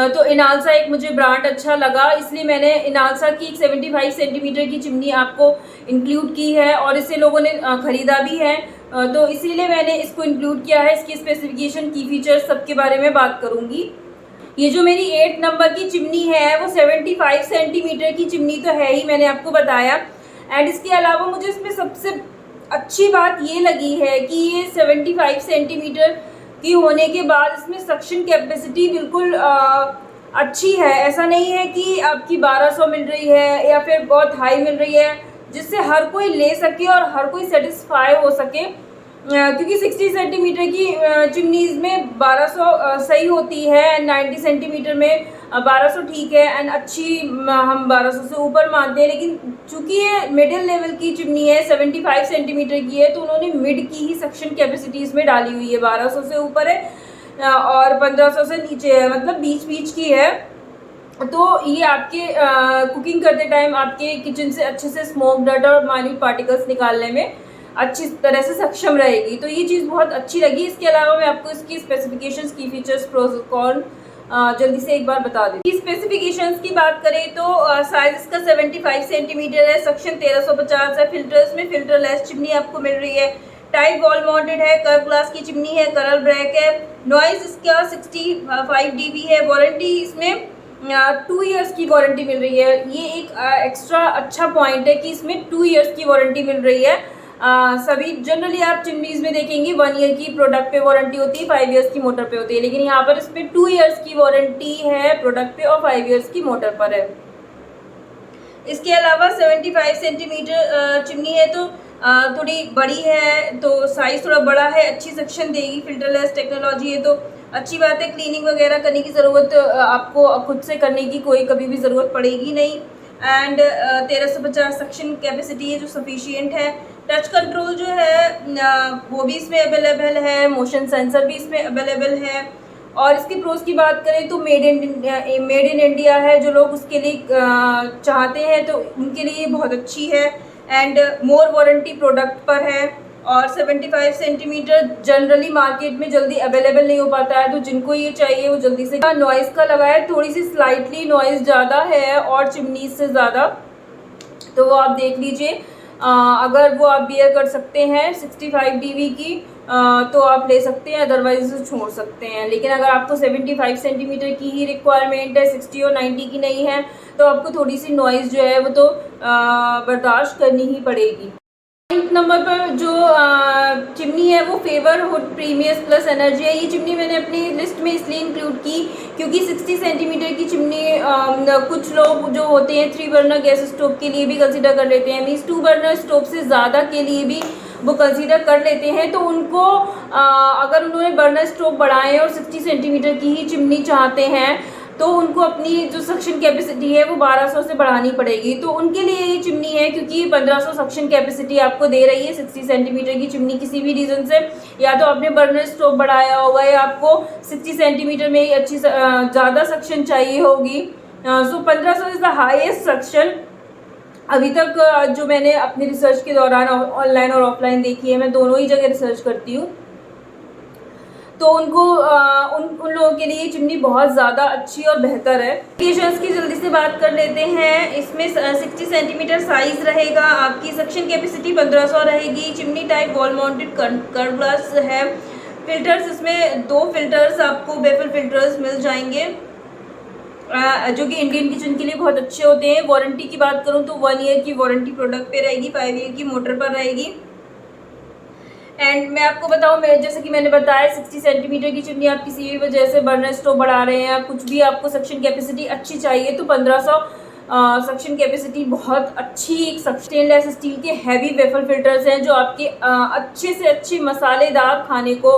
तो इनालसा एक मुझे ब्रांड अच्छा लगा, इसलिए मैंने इनालसा की एक 75 सेंटीमीटर की चिमनी आपको इंक्लूड की है, और इसे लोगों ने ख़रीदा भी है, तो इसीलिए मैंने इसको इंक्लूड किया है। इसकी स्पेसिफिकेशन, की फीचर्स सबके बारे में बात करूँगी। ये जो मेरी 8 नंबर की चिमनी है वो 75 सेंटीमीटर की चिमनी तो है ही, मैंने आपको बताया। एंड इसके अलावा मुझे इसमें सबसे अच्छी बात ये लगी है कि ये 75 सेंटीमीटर की होने के बाद इसमें सक्शन कैपेसिटी बिल्कुल अच्छी है। ऐसा नहीं है कि आपकी 1200 मिल रही है या फिर बहुत हाई मिल रही है जिससे हर कोई ले सके और हर कोई सेटिस्फाई हो सके, क्योंकि 60 सेंटीमीटर की चिमनीज़ में 1200 सही होती है, एंड 90 सेंटीमीटर में 1200 ठीक है, एंड अच्छी हम 1200 से ऊपर मानते हैं। लेकिन चूंकि ये मिडिल लेवल की चिमनी है, 75 सेंटीमीटर की है, तो उन्होंने मिड की ही सक्शन कैपेसिटी इसमें डाली हुई है। 1200 से ऊपर है और 1500 से नीचे है, मतलब बीच बीच की है। तो ये आपके कुकिंग करते टाइम आपके किचन से अच्छे से स्मोक, डस्ट और माइन्यूट पार्टिकल्स निकालने में अच्छी तरह से सक्षम रहेगी, तो ये चीज़ बहुत अच्छी लगी। इसके अलावा मैं आपको इसकी स्पेसिफिकेशंस, की फीचर्स, प्रोज कॉन जल्दी से एक बार बता दूँ। स्पेसिफिकेशंस की बात करें तो साइज इसका 75 सेंटीमीटर है, सक्शन 1350 है, फिल्टर्स में फिल्टर लेस चिमनी आपको मिल रही है, टाइप वॉल माउंटेड है, कर्व ग्लास की चिमनी है, कलर ब्लैक है, नॉइज इसका 65 dB है, वारंटी इसमें 2 ईयर्स की वारंटी मिल रही है। ये एक एक्स्ट्रा अच्छा पॉइंट है कि इसमें 2 ईयर्स की वारंटी मिल रही है। सभी जनरली आप चिमनीज़ में देखेंगे 1 ईयर की प्रोडक्ट पे वारंटी होती है, 5 ईयर्स की मोटर पे होती है, लेकिन यहाँ पर इसमें 2 ईयर्स की वारंटी है प्रोडक्ट पे और 5 ईयर्स की मोटर पर है। इसके अलावा 75 सेंटीमीटर चिमनी है, तो थोड़ी बड़ी है, तो साइज़ थोड़ा बड़ा है, अच्छी सक्शन देगी, फिल्टरलेस टेक्नोलॉजी है, तो अच्छी बात है। क्लीनिंग वगैरह करने की ज़रूरत आपको खुद से करने की कोई कभी भी ज़रूरत पड़ेगी नहीं। एंड 1350 सक्शन कैपेसिटी है जो सफिशिएंट है। टच कंट्रोल जो है वो भी इसमें अवेलेबल है, मोशन सेंसर भी इसमें अवेलेबल है। और इसके प्रोज की बात करें तो मेड इन इंडिया है, जो लोग उसके लिए चाहते हैं तो उनके लिए बहुत अच्छी है। एंड मोर वारंटी प्रोडक्ट पर है, और 75 सेंटीमीटर जनरली मार्केट में जल्दी अवेलेबल नहीं हो पाता है, तो जिनको ये चाहिए वो जल्दी से। नॉइज़ का लगा है, थोड़ी सी स्लाइटली नॉइज़ ज़्यादा है और चिमनीज से ज़्यादा, तो वो आप देख लीजिए। अगर वो आप बियर कर सकते हैं 65 dB की तो आप ले सकते हैं, अदरवाइज उसे छोड़ सकते हैं। लेकिन अगर आपको 75 सेंटीमीटर की ही रिक्वायरमेंट है, 60 और 90 की नहीं है, तो आपको थोड़ी सी नॉइज़ जो है वो तो बर्दाश्त करनी ही पड़ेगी। पॉइंट नंबर पर जो चिमनी है वो फेवर हुड प्रीमियस प्लस एनर्जी है। ये चिमनी मैंने अपनी लिस्ट में इसलिए इंक्लूड की क्योंकि 60 सेंटीमीटर की चिमनी कुछ लोग जो होते हैं 3 बर्नर गैस स्टोव के लिए भी कंसीडर कर लेते हैं, मीन्स 2 बर्नर स्टोव से ज़्यादा के लिए भी वो कंसीडर कर लेते हैं। तो उनको अगर उन्होंने बर्नर स्टोव बढ़ाए और 60 सेंटीमीटर की ही चिमनी चाहते हैं तो उनको अपनी जो सक्शन कैपेसिटी है वो 1200 से बढ़ानी पड़ेगी। तो उनके लिए ये चिमनी है, क्योंकि 1500 सक्शन कैपेसिटी आपको दे रही है 60 सेंटीमीटर की चिमनी। किसी भी रीज़न से या तो आपने बर्नर स्टोव बढ़ाया होगा या आपको 60 सेंटीमीटर में अच्छी ज़्यादा सक्शन चाहिए होगी। सो 1500 इज़ द हाईएस्ट सक्शन अभी तक जो मैंने अपनी रिसर्च के दौरान ऑनलाइन और ऑफलाइन देखी है। मैं दोनों ही जगह रिसर्च करती हूँ, तो उनको उन लोगों के लिए चिमनी बहुत ज़्यादा अच्छी और बेहतर है। एप्लीकेशंस की जल्दी से बात कर लेते हैं। इसमें 60 सेंटीमीटर साइज़ रहेगा, आपकी सक्शन कैपेसिटी 1500 रहेगी, chimney type wall mounted curve glass है। फिल्टर्स इसमें 2 फिल्टर्स आपको बेफल फिल्टर्स मिल जाएंगे जो कि इंडियन किचन के लिए बहुत अच्छे होते हैं। वारंटी की बात करूँ तो 1 ईयर की वारंटी प्रोडक्ट पे रहेगी, 5 ईयर की मोटर पर रहेगी। एंड मैं आपको बताऊँ, जैसे कि मैंने बताया 60 सेंटीमीटर की चिमनी आप किसी भी वजह से बर्नर स्टोव बढ़ा रहे हैं या कुछ भी आपको सक्शन कैपेसिटी अच्छी चाहिए तो 1500 सक्शन कैपेसिटी बहुत अच्छी, एक स्टेनलेस स्टील के हैवी वेफर फिल्टर्स हैं जो आपके अच्छे से अच्छे मसालेदार खाने को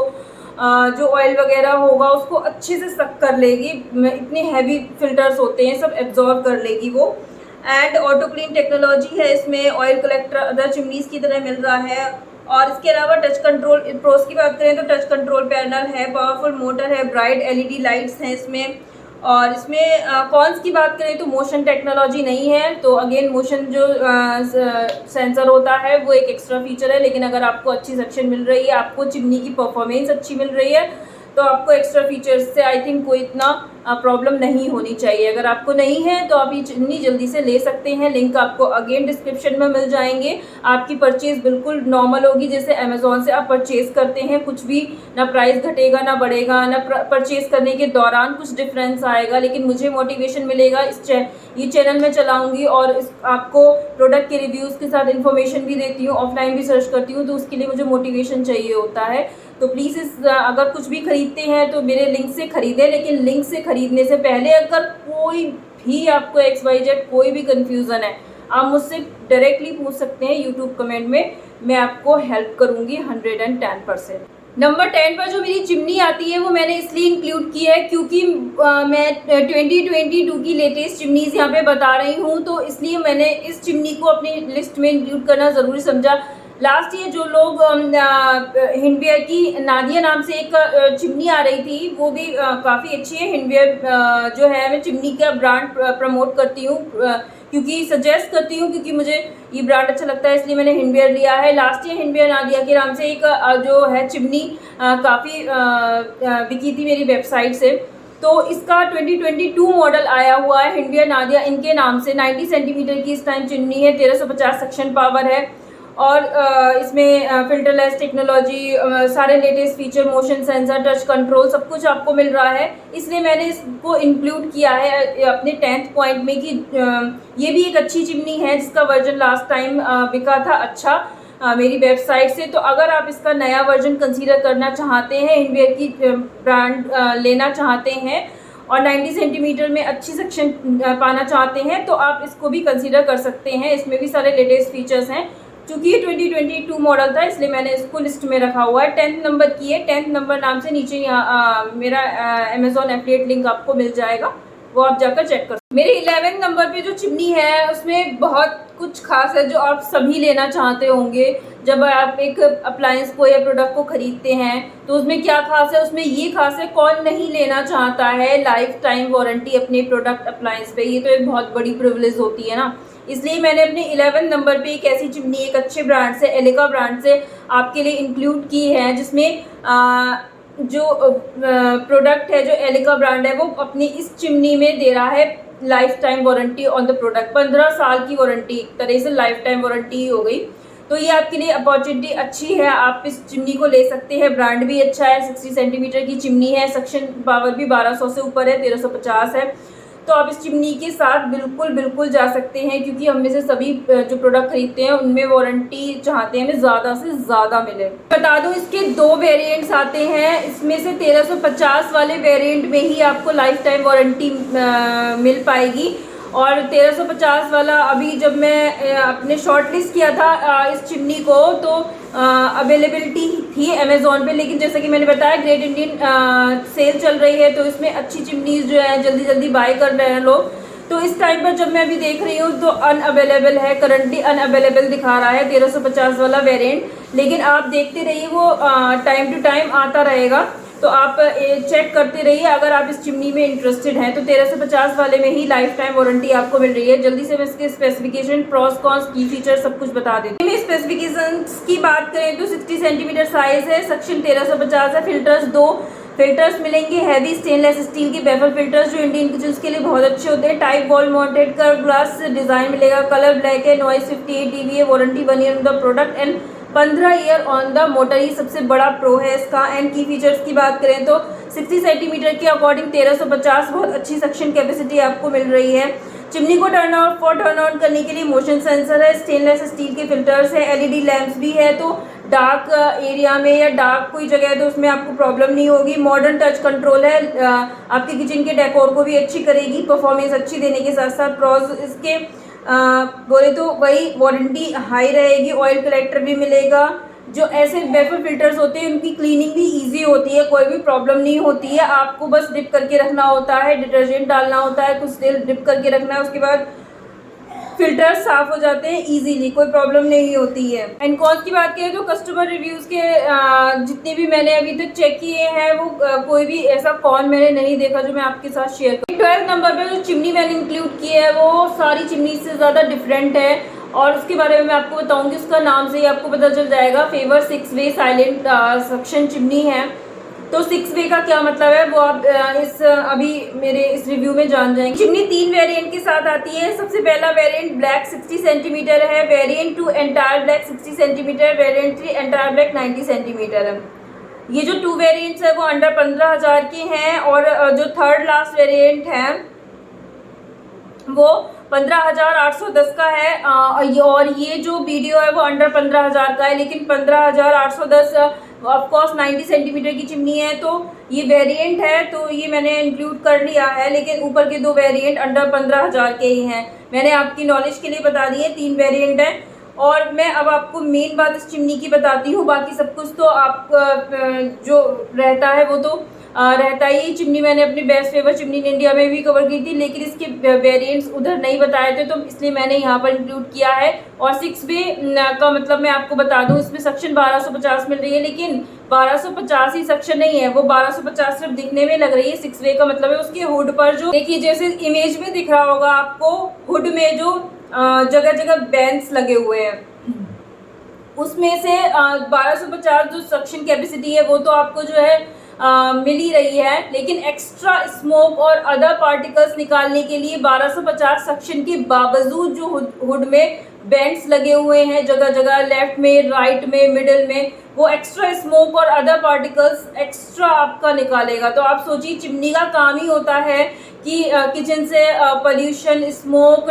जो ऑयल वगैरह होगा उसको अच्छे से सक कर लेगी। इतने हैवी फिल्टर्स होते हैं, सब एब्जॉर्ब कर लेगी वो। एंड ऑटो क्लीन टेक्नोलॉजी है इसमें, ऑयल कलेक्टर अदर चिमनीज की तरह मिल रहा है। और इसके अलावा टच कंट्रोल, प्रोस की बात करें तो टच कंट्रोल पैनल है, पावरफुल मोटर है, ब्राइट एलईडी लाइट्स हैं इसमें। और इसमें कॉन्स की बात करें तो मोशन टेक्नोलॉजी नहीं है, तो अगेन मोशन जो सेंसर होता है वो एक एक्स्ट्रा फीचर है। लेकिन अगर आपको अच्छी सक्शन मिल रही है, आपको चिमनी की परफॉर्मेंस अच्छी मिल रही है, तो आपको एक्स्ट्रा फीचर्स से आई थिंक कोई इतना प्रॉब्लम नहीं होनी चाहिए। अगर आपको नहीं है तो आप ये चिमनी जल्दी से ले सकते हैं। लिंक आपको अगेन डिस्क्रिप्शन में मिल जाएंगे। आपकी परचेज बिल्कुल नॉर्मल होगी, जैसे अमेज़ॉन से आप परचेज करते हैं, कुछ भी ना प्राइस घटेगा ना बढ़ेगा, ना परचेज करने के दौरान कुछ डिफरेंस आएगा। लेकिन मुझे मोटिवेशन मिलेगा, ये चैनल मैं चलाऊँगी और आपको प्रोडक्ट के रिव्यूज़ के साथ इन्फॉर्मेशन भी देती हूँ, ऑफलाइन भी सर्च करती हूँ, तो उसके लिए मुझे मोटिवेशन चाहिए होता है। तो प्लीज़ अगर कुछ भी खरीदते हैं तो मेरे लिंक से खरीदें। लेकिन लिंक से खरीदने से पहले अगर कोई भी आपको XYZ कोई भी कन्फ्यूज़न है, आप मुझसे डायरेक्टली पूछ सकते हैं यूट्यूब कमेंट में, मैं आपको हेल्प करूँगी 110%। नंबर 10 पर जो मेरी चिमनी आती है वो मैंने इसलिए इंक्लूड की है क्योंकि मैं 2022 की लेटेस्ट चिमनीज़ यहाँ पे बता रही हूँ, तो इसलिए मैंने इस चिमनी को अपनी लिस्ट में इंक्लूड करना ज़रूरी समझा। लास्ट ईयर जो लोग हिंडवेयर की नादिया नाम से एक चिमनी आ रही थी, वो भी काफ़ी अच्छी है। हिंडवेयर जो है, मैं चिमनी का ब्रांड प्रमोट करती हूँ क्योंकि सजेस्ट करती हूँ, क्योंकि मुझे ये ब्रांड अच्छा लगता है, इसलिए मैंने हिंडवेयर लिया है। लास्ट ईयर हिंडवेयर नादिया के नाम से एक जो है चिमनी काफ़ी बिकी थी मेरी वेबसाइट से। तो इसका 2022 मॉडल आया हुआ है, हिंडवेयर नादिया इनके नाम से। 90 सेंटीमीटर की इस टाइम चिमनी है, 1350 सक्शन पावर है और इसमें फिल्टरलेस टेक्नोलॉजी, सारे latest feature, motion sensor, touch control, सब कुछ आपको मिल रहा है। इसलिए मैंने इसको इंक्लूड किया है अपने 10th पॉइंट में कि ये भी एक अच्छी चिमनी है जिसका वर्जन लास्ट टाइम बिका था अच्छा मेरी वेबसाइट से। तो अगर आप इसका नया वर्जन कंसीडर करना चाहते हैं, हिंडवेयर की ब्रांड लेना चाहते हैं और 90 सेंटीमीटर में अच्छी सेक्शन पाना चाहते हैं, तो आप इसको भी कंसीडर कर सकते हैं। इसमें भी सारे लेटेस्ट फीचर्स हैं। चूँकि ये 2022 मॉडल था इसलिए मैंने इसको लिस्ट में रखा हुआ है। 10th नंबर की है, 10th नंबर नाम से नीचे यहाँ मेरा अमेज़ॉन एफिलिएट लिंक आपको मिल जाएगा, वो आप जाकर चेक कर सकते। मेरे 11th नंबर पे जो चिमनी है उसमें बहुत कुछ खास है जो आप सभी लेना चाहते होंगे। जब आप एक अप्लायंस को या प्रोडक्ट को खरीदते हैं तो उसमें क्या खास है, उसमें ये खास है, कौन नहीं लेना चाहता है लाइफ टाइम वारंटी अपने प्रोडक्ट अप्लायंस पे। ये तो एक बहुत बड़ी प्रिविलेज होती है ना, इसलिए मैंने अपने 11 नंबर पे एक ऐसी चिमनी एक अच्छे ब्रांड से, एलिका ब्रांड से आपके लिए इंक्लूड की है, जिसमें जो प्रोडक्ट है, जो एलिका ब्रांड है, वो अपनी इस चिमनी में दे रहा है life time warranty on the product. 15 साल की वारंटी, एक तरह से लाइफ टाइम वारंटी ही हो गई। तो ये आपके लिए अपॉर्चुनिटी अच्छी है, आप इस चिमनी को ले सकते हैं। ब्रांड भी अच्छा है, 60 सेंटीमीटर की चिमनी है, सक्शन पावर भी 1200 से ऊपर है, 1350 है। तो आप इस चिमनी के साथ बिल्कुल जा सकते हैं, क्योंकि हम में से सभी जो प्रोडक्ट खरीदते हैं उनमें वारंटी चाहते हैं हमें ज़्यादा से ज़्यादा मिले। बता दूं इसके 2 वेरिएंट्स आते हैं, इसमें से 1350 वाले वेरिएंट में ही आपको लाइफ टाइम वारंटी मिल पाएगी। और 1350 वाला अभी जब मैं अपने शॉर्ट लिस्ट किया था इस चिमनी को, तो अवेलेबिलिटी थी अमेज़ॉन पे, लेकिन जैसा कि मैंने बताया ग्रेट इंडियन सेल चल रही है, तो इसमें अच्छी चिमनीज जो है जल्दी बाय कर रहे हैं लोग। तो इस टाइम पर जब मैं अभी देख रही हूँ तो अनअवेलेबल है, करंटली अनअवेलेबल दिखा रहा है 1350 वाला वेरिएंट। लेकिन आप देखते रहिए, वो टाइम टू टाइम आता रहेगा, तो आप चेक करते रहिए अगर आप इस चिमनी में इंटरेस्टेड हैं। तो 1350 वाले में ही लाइफ टाइम वारंटी आपको मिल रही है। जल्दी से मैं इसके स्पेसिफिकेशन, प्रोस कॉन्स, की फीचर सब कुछ बता देती हूँ। स्पेसिफिकेशंस की बात करें तो 60 सेंटीमीटर साइज है, सक्शन 1350 है, फिल्टर्स 2 फिल्टर्स मिलेंगे, हैवी स्टेनलेस स्टील के बेफर फिल्टर्स जो इंडियन किचन्स के लिए बहुत अच्छे होते हैं। Type wall mounted curve glass design मिलेगा, कलर ब्लैक है, नॉइस 58 dB है, warranty 1 year on the product and 15 year on the motor. ये सबसे बड़ा प्रो है इसका। एंड की फीचर्स की बात करें तो 60 सेंटीमीटर के अकॉर्डिंग 1350 बहुत अच्छी सक्शन कैपेसिटी आपको मिल रही है। चिमनी को टर्न ऑफ और टर्न ऑन करने के लिए मोशन सेंसर है, स्टेनलेस स्टील के फिल्टर्स है, LED लैंप्स भी है। तो डार्क एरिया में या डार्क कोई जगह है तो उसमें आपको प्रॉब्लम नहीं होगी। मॉडर्न टच कंट्रोल है, आपके किचन के डेकोर को भी अच्छी करेगी, परफॉर्मेंस अच्छी देने के साथ साथ प्रॉज इसके बोले तो वही वारंटी हाई रहेगी, ऑयल कलेक्टर भी मिलेगा। जो ऐसे वेपर फिल्टर्स होते हैं उनकी क्लीनिंग भी इजी होती है, कोई भी प्रॉब्लम नहीं होती है। आपको बस डिप करके रखना होता है, डिटर्जेंट डालना होता है, कुछ देर डिप करके रखना है, उसके बाद फिल्टर साफ हो जाते हैं इजीली, कोई प्रॉब्लम नहीं होती है। एंड कॉस्ट की बात करें तो कस्टमर रिव्यूज़ के जितने भी मैंने अभी तक चेक किए हैं वो कोई भी ऐसा कॉन मैंने नहीं देखा जो मैं आपके साथ शेयर करूँ। 12 नंबर पे जो चिमनी मैंने इंक्लूड की है वो सारी चिमनी से ज़्यादा डिफरेंट है और उसके बारे में मैं आपको बताऊंगी। उसका नाम से ही आपको पता चल जाएगा। फेवर 6 वे साइलेंट सक्शन चिमनी है। तो 6 वे का क्या मतलब है वो आप अभी मेरे इस रिव्यू में जान जाएंगे। चिमनी 3 वेरिएंट के साथ आती है। सबसे पहला वेरिएंट ब्लैक 60 सेंटीमीटर है, variant 2 entire black 60 centimetre, variant 3 entire black 90 centimetre है। ये जो 2 वेरिएंट्स है वो अंडर 15,000 के हैं और जो थर्ड लास्ट वेरिएंट है वो 15,810 का है। और ये जो वीडियो है वो अंडर 15,000 का है, लेकिन 15,810 ऑफकोर्स 90 सेंटीमीटर की चिमनी है तो ये वेरिएंट है तो ये मैंने इंक्लूड कर लिया है। लेकिन ऊपर के 2 वेरिएंट अंडर 15,000 के ही हैं। मैंने आपकी नॉलेज के लिए बता दी है, 3 वेरिएंट है। और मैं अब आपको मेन बात इस चिमनी की बताती हूँ, बाकी सब कुछ तो आप जो रहता है वो तो रहता ही। चिमनी मैंने अपनी best favour chimney in India में भी कवर की थी, लेकिन इसके वेरिएंट्स उधर नहीं बताए थे तो इसलिए मैंने यहाँ पर इंक्लूड किया है। और 6 वे का मतलब मैं आपको बता दूँ, इसमें सक्शन 1250 मिल रही है, लेकिन 1250 ही सक्शन नहीं है, वो 1250 सिर्फ दिखने में लग रही है। 6 वे का मतलब है उसके हुड पर जो देखिए जैसे इमेज में दिख रहा होगा आपको, हुड में जो जगह जगह बैंड्स लगे हुए हैं उसमें से 1250 जो सक्शन कैपेसिटी है वो तो आपको जो है मिल ही रही है, लेकिन एक्स्ट्रा स्मोक और अदर पार्टिकल्स निकालने के लिए 1250 सक्शन के बावजूद जो हुड में बेंड्स लगे हुए हैं जगह जगह, लेफ्ट में, राइट में, मिडल में, वो एक्स्ट्रा स्मोक और अदर पार्टिकल्स एक्स्ट्रा आपका निकालेगा। तो आप सोचिए चिमनी का काम ही होता है कि किचन से pollution, smoke,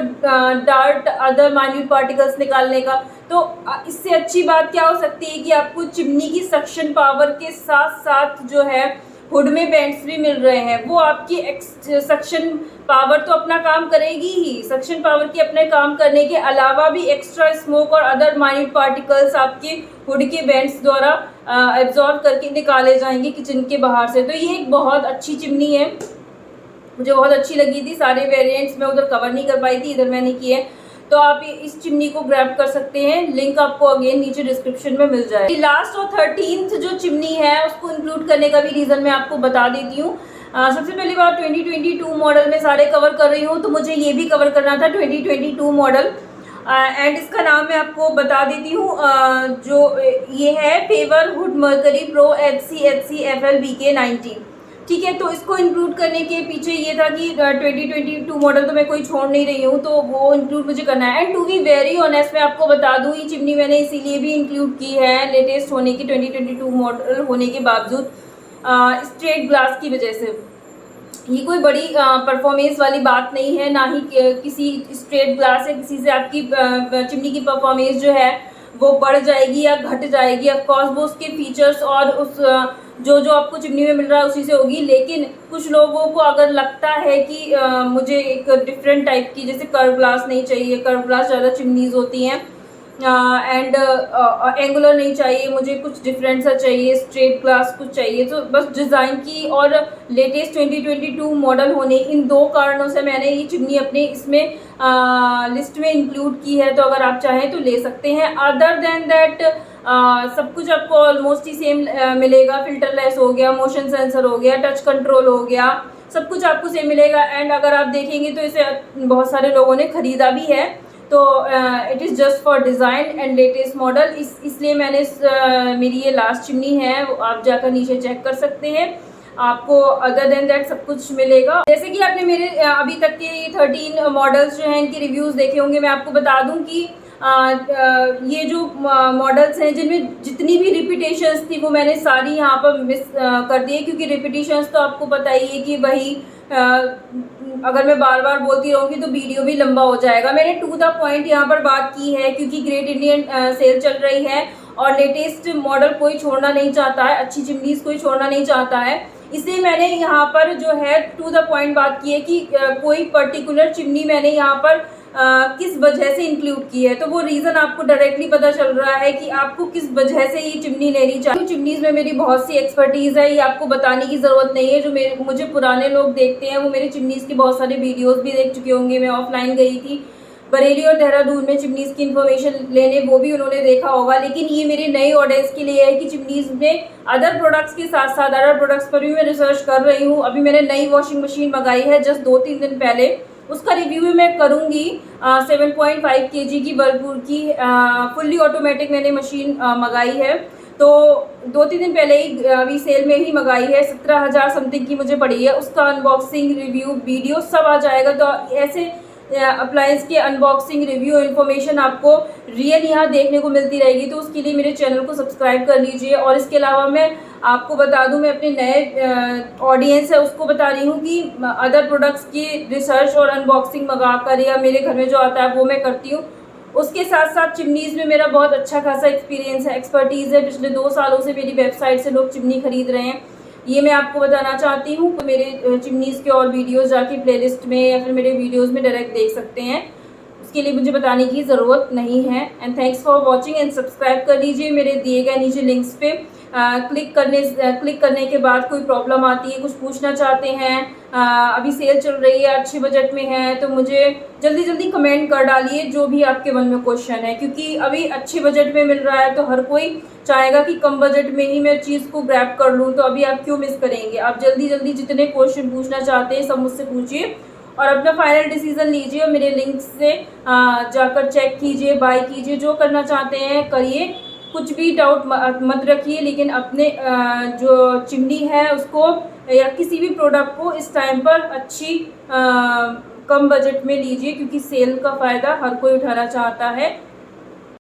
dart, other minute particles निकालने का। तो इससे अच्छी बात क्या हो सकती है कि आपको चिमनी की सक्शन पावर के साथ साथ जो है हुड में बेंड्स भी मिल रहे हैं। वो आपकी सक्शन पावर तो अपना काम करेगी ही, सक्शन पावर के अपने काम करने के अलावा भी एक्स्ट्रा स्मोक और अदर माइन्यूट पार्टिकल्स आपके हुड के बेंड्स द्वारा एब्जॉर्ब करके निकाले जाएंगे किचन के बाहर से। तो ये एक बहुत अच्छी चिमनी है, मुझे बहुत अच्छी लगी थी। सारे वेरिएंट्स मैं उधर कवर नहीं कर पाई थी, इधर मैंने किए। तो आप इस चिमनी को ग्रैब कर सकते हैं, लिंक आपको अगेन नीचे डिस्क्रिप्शन में मिल जाए। लास्ट और 13th जो चिमनी है उसको इंक्लूड करने का भी रीज़न मैं आपको बता देती हूँ। सबसे पहली बार 2022 मॉडल में सारे कवर कर रही हूँ तो मुझे ये भी कवर करना था 2022 मॉडल। एंड इसका नाम मैं आपको बता देती हूँ, जो ये है favour hood mercury pro HC FL BK 90। ठीक है, तो इसको इंक्लूड करने के पीछे ये था कि 2022 मॉडल तो मैं कोई छोड़ नहीं रही हूँ तो वो इंक्लूड मुझे करना है। And to be very honest मैं आपको बता दूँ ये चिमनी मैंने इसीलिए भी इंक्लूड की है, लेटेस्ट होने की, 2022 मॉडल होने के बावजूद स्ट्रेट ग्लास की वजह से। ये कोई बड़ी परफॉर्मेंस वाली बात नहीं है, ना ही किसी स्ट्रेट ग्लास है किसी से आपकी चिमनी की परफॉर्मेंस जो है वो बढ़ जाएगी या घट जाएगी। ऑफकोर्स वो उसके फीचर्स और उस जो आपको चिमनी में मिल रहा है उसी से होगी। लेकिन कुछ लोगों को अगर लगता है कि मुझे एक डिफरेंट टाइप की, जैसे कर्व ग्लास नहीं चाहिए, कर्व ग्लास ज़्यादा चिमनीज होती हैं, एंड एंगुलर नहीं चाहिए, मुझे कुछ डिफरेंट सा चाहिए, स्ट्रेट ग्लास कुछ चाहिए, तो बस डिज़ाइन की और लेटेस्ट 2022 मॉडल होने, इन 2 कारणों से मैंने ये चिमनी अपने इसमें लिस्ट में इंक्लूड की है। तो अगर आप चाहें तो ले सकते हैं। अदर देन दैट सब कुछ आपको ऑलमोस्ट ही सेम मिलेगा। फिल्टरलेस हो गया, मोशन सेंसर हो गया, टच कंट्रोल हो गया, सब कुछ आपको सेम मिलेगा। एंड अगर आप देखेंगे तो इसे बहुत सारे लोगों ने ख़रीदा भी है, तो it is just for design and latest model. इसलिए मैंने मेरी ये लास्ट चिमनी है, आप जाकर नीचे चेक कर सकते हैं, आपको अदर देन दैट सब कुछ मिलेगा। जैसे कि आपने मेरे अभी तक के 13 मॉडल्स जो हैं इनके रिव्यूज़ देखे होंगे। मैं आपको बता दूं कि ये जो मॉडल्स हैं जिनमें जितनी भी रिपीटेशंस थी वो मैंने सारी यहाँ पर मिस कर दी है, क्योंकि रिपीटेशंस तो आपको पता ही है कि वही अगर मैं बार बार बोलती रहूँगी तो वीडियो भी लंबा हो जाएगा। मैंने टू द पॉइंट यहाँ पर बात की है, क्योंकि ग्रेट इंडियन सेल चल रही है और लेटेस्ट मॉडल कोई छोड़ना नहीं चाहता है, अच्छी चिमनीज़ कोई छोड़ना नहीं चाहता है। इसलिए मैंने यहाँ पर जो है टू द पॉइंट बात की है कि कोई पर्टिकुलर चिमनी मैंने यहाँ पर किस वजह से इंक्लूड की है, तो वो रीज़न आपको डायरेक्टली पता चल रहा है कि आपको किस वजह से ये चिमनी लेनी चाहिए। चिमनीज़ में मेरी बहुत सी एक्सपर्टीज़ है, ये आपको बताने की ज़रूरत नहीं है। जो मुझे पुराने लोग देखते हैं वो मेरे चिमनीज़ के बहुत सारे वीडियोज़ भी देख चुके होंगे। मैं ऑफलाइन गई थी बरेली और देहरादून में चिमनीज़ की इन्फॉर्मेशन लेने, वो भी उन्होंने देखा होगा। लेकिन ये मेरे नए ऑडियंस के लिए है कि चिमनीज़ में अदर प्रोडक्ट्स के साथ साथ अदर प्रोडक्ट्स पर भी मैं रिसर्च कर रही हूँ। अभी मैंने नई वॉशिंग मशीन मंगाई है जस्ट 2-3 दिन पहले, उसका रिव्यू भी मैं करूँगी। 7.5 kg की वर्लपूल की फुल्ली ऑटोमेटिक मैंने मशीन मंगाई है, तो 2-3 दिन पहले ही अभी सेल में ही मंगाई है। 17,000 समथिंग की मुझे पड़ी है। उसका अनबॉक्सिंग रिव्यू वीडियो सब आ जाएगा। तो ऐसे अप्लायंस के अनबॉक्सिंग रिव्यू इन्फॉर्मेशन आपको रियल यहाँ देखने को मिलती रहेगी। तो उसके लिए मेरे चैनल को सब्सक्राइब कर लीजिए। और इसके अलावा मैं आपको बता दूं, मैं अपने नए ऑडियंस है उसको बता रही हूँ कि अदर प्रोडक्ट्स की रिसर्च और अनबॉक्सिंग मंगा कर या मेरे घर में जो आता है वो मैं करती हूँ। उसके साथ साथ चिमनीज़ में मेरा बहुत अच्छा खासा एक्सपीरियंस है, एक्सपर्टीज़ है। पिछले 2 सालों से मेरी वेबसाइट से लोग चिमनी खरीद रहे हैं, ये मैं आपको बताना चाहती हूँ। तो मेरे चिमनीज़ के और वीडियोज़ जाके प्लेलिस्ट में या फिर मेरे वीडियोज़ में डायरेक्ट देख सकते हैं, उसके लिए मुझे बताने की ज़रूरत नहीं है। And thanks for watching and subscribe कर लीजिए मेरे दिए गए नीचे लिंक्स पे। क्लिक करने के बाद कोई प्रॉब्लम आती है, कुछ पूछना चाहते हैं, अभी सेल चल रही है, अच्छे बजट में है, तो मुझे जल्दी जल्दी कमेंट कर डालिए जो भी आपके मन में क्वेश्चन है। क्योंकि अभी अच्छे बजट में मिल रहा है तो हर कोई चाहेगा कि कम बजट में ही मैं चीज़ को ग्रैब कर लूँ, तो अभी आप क्यों मिस करेंगे। आप जल्दी जल्दी जितने क्वेश्चन पूछना चाहते हैं सब मुझसे पूछिए और अपना फाइनल डिसीजन लीजिए और मेरे लिंक से जाकर चेक कीजिए, बाय कीजिए, जो करना चाहते हैं करिए, कुछ भी डाउट मत रखिए। लेकिन अपने जो चिमनी है उसको या किसी भी प्रोडक्ट को इस टाइम पर अच्छी कम बजट में लीजिए, क्योंकि सेल का फ़ायदा हर कोई उठाना चाहता है।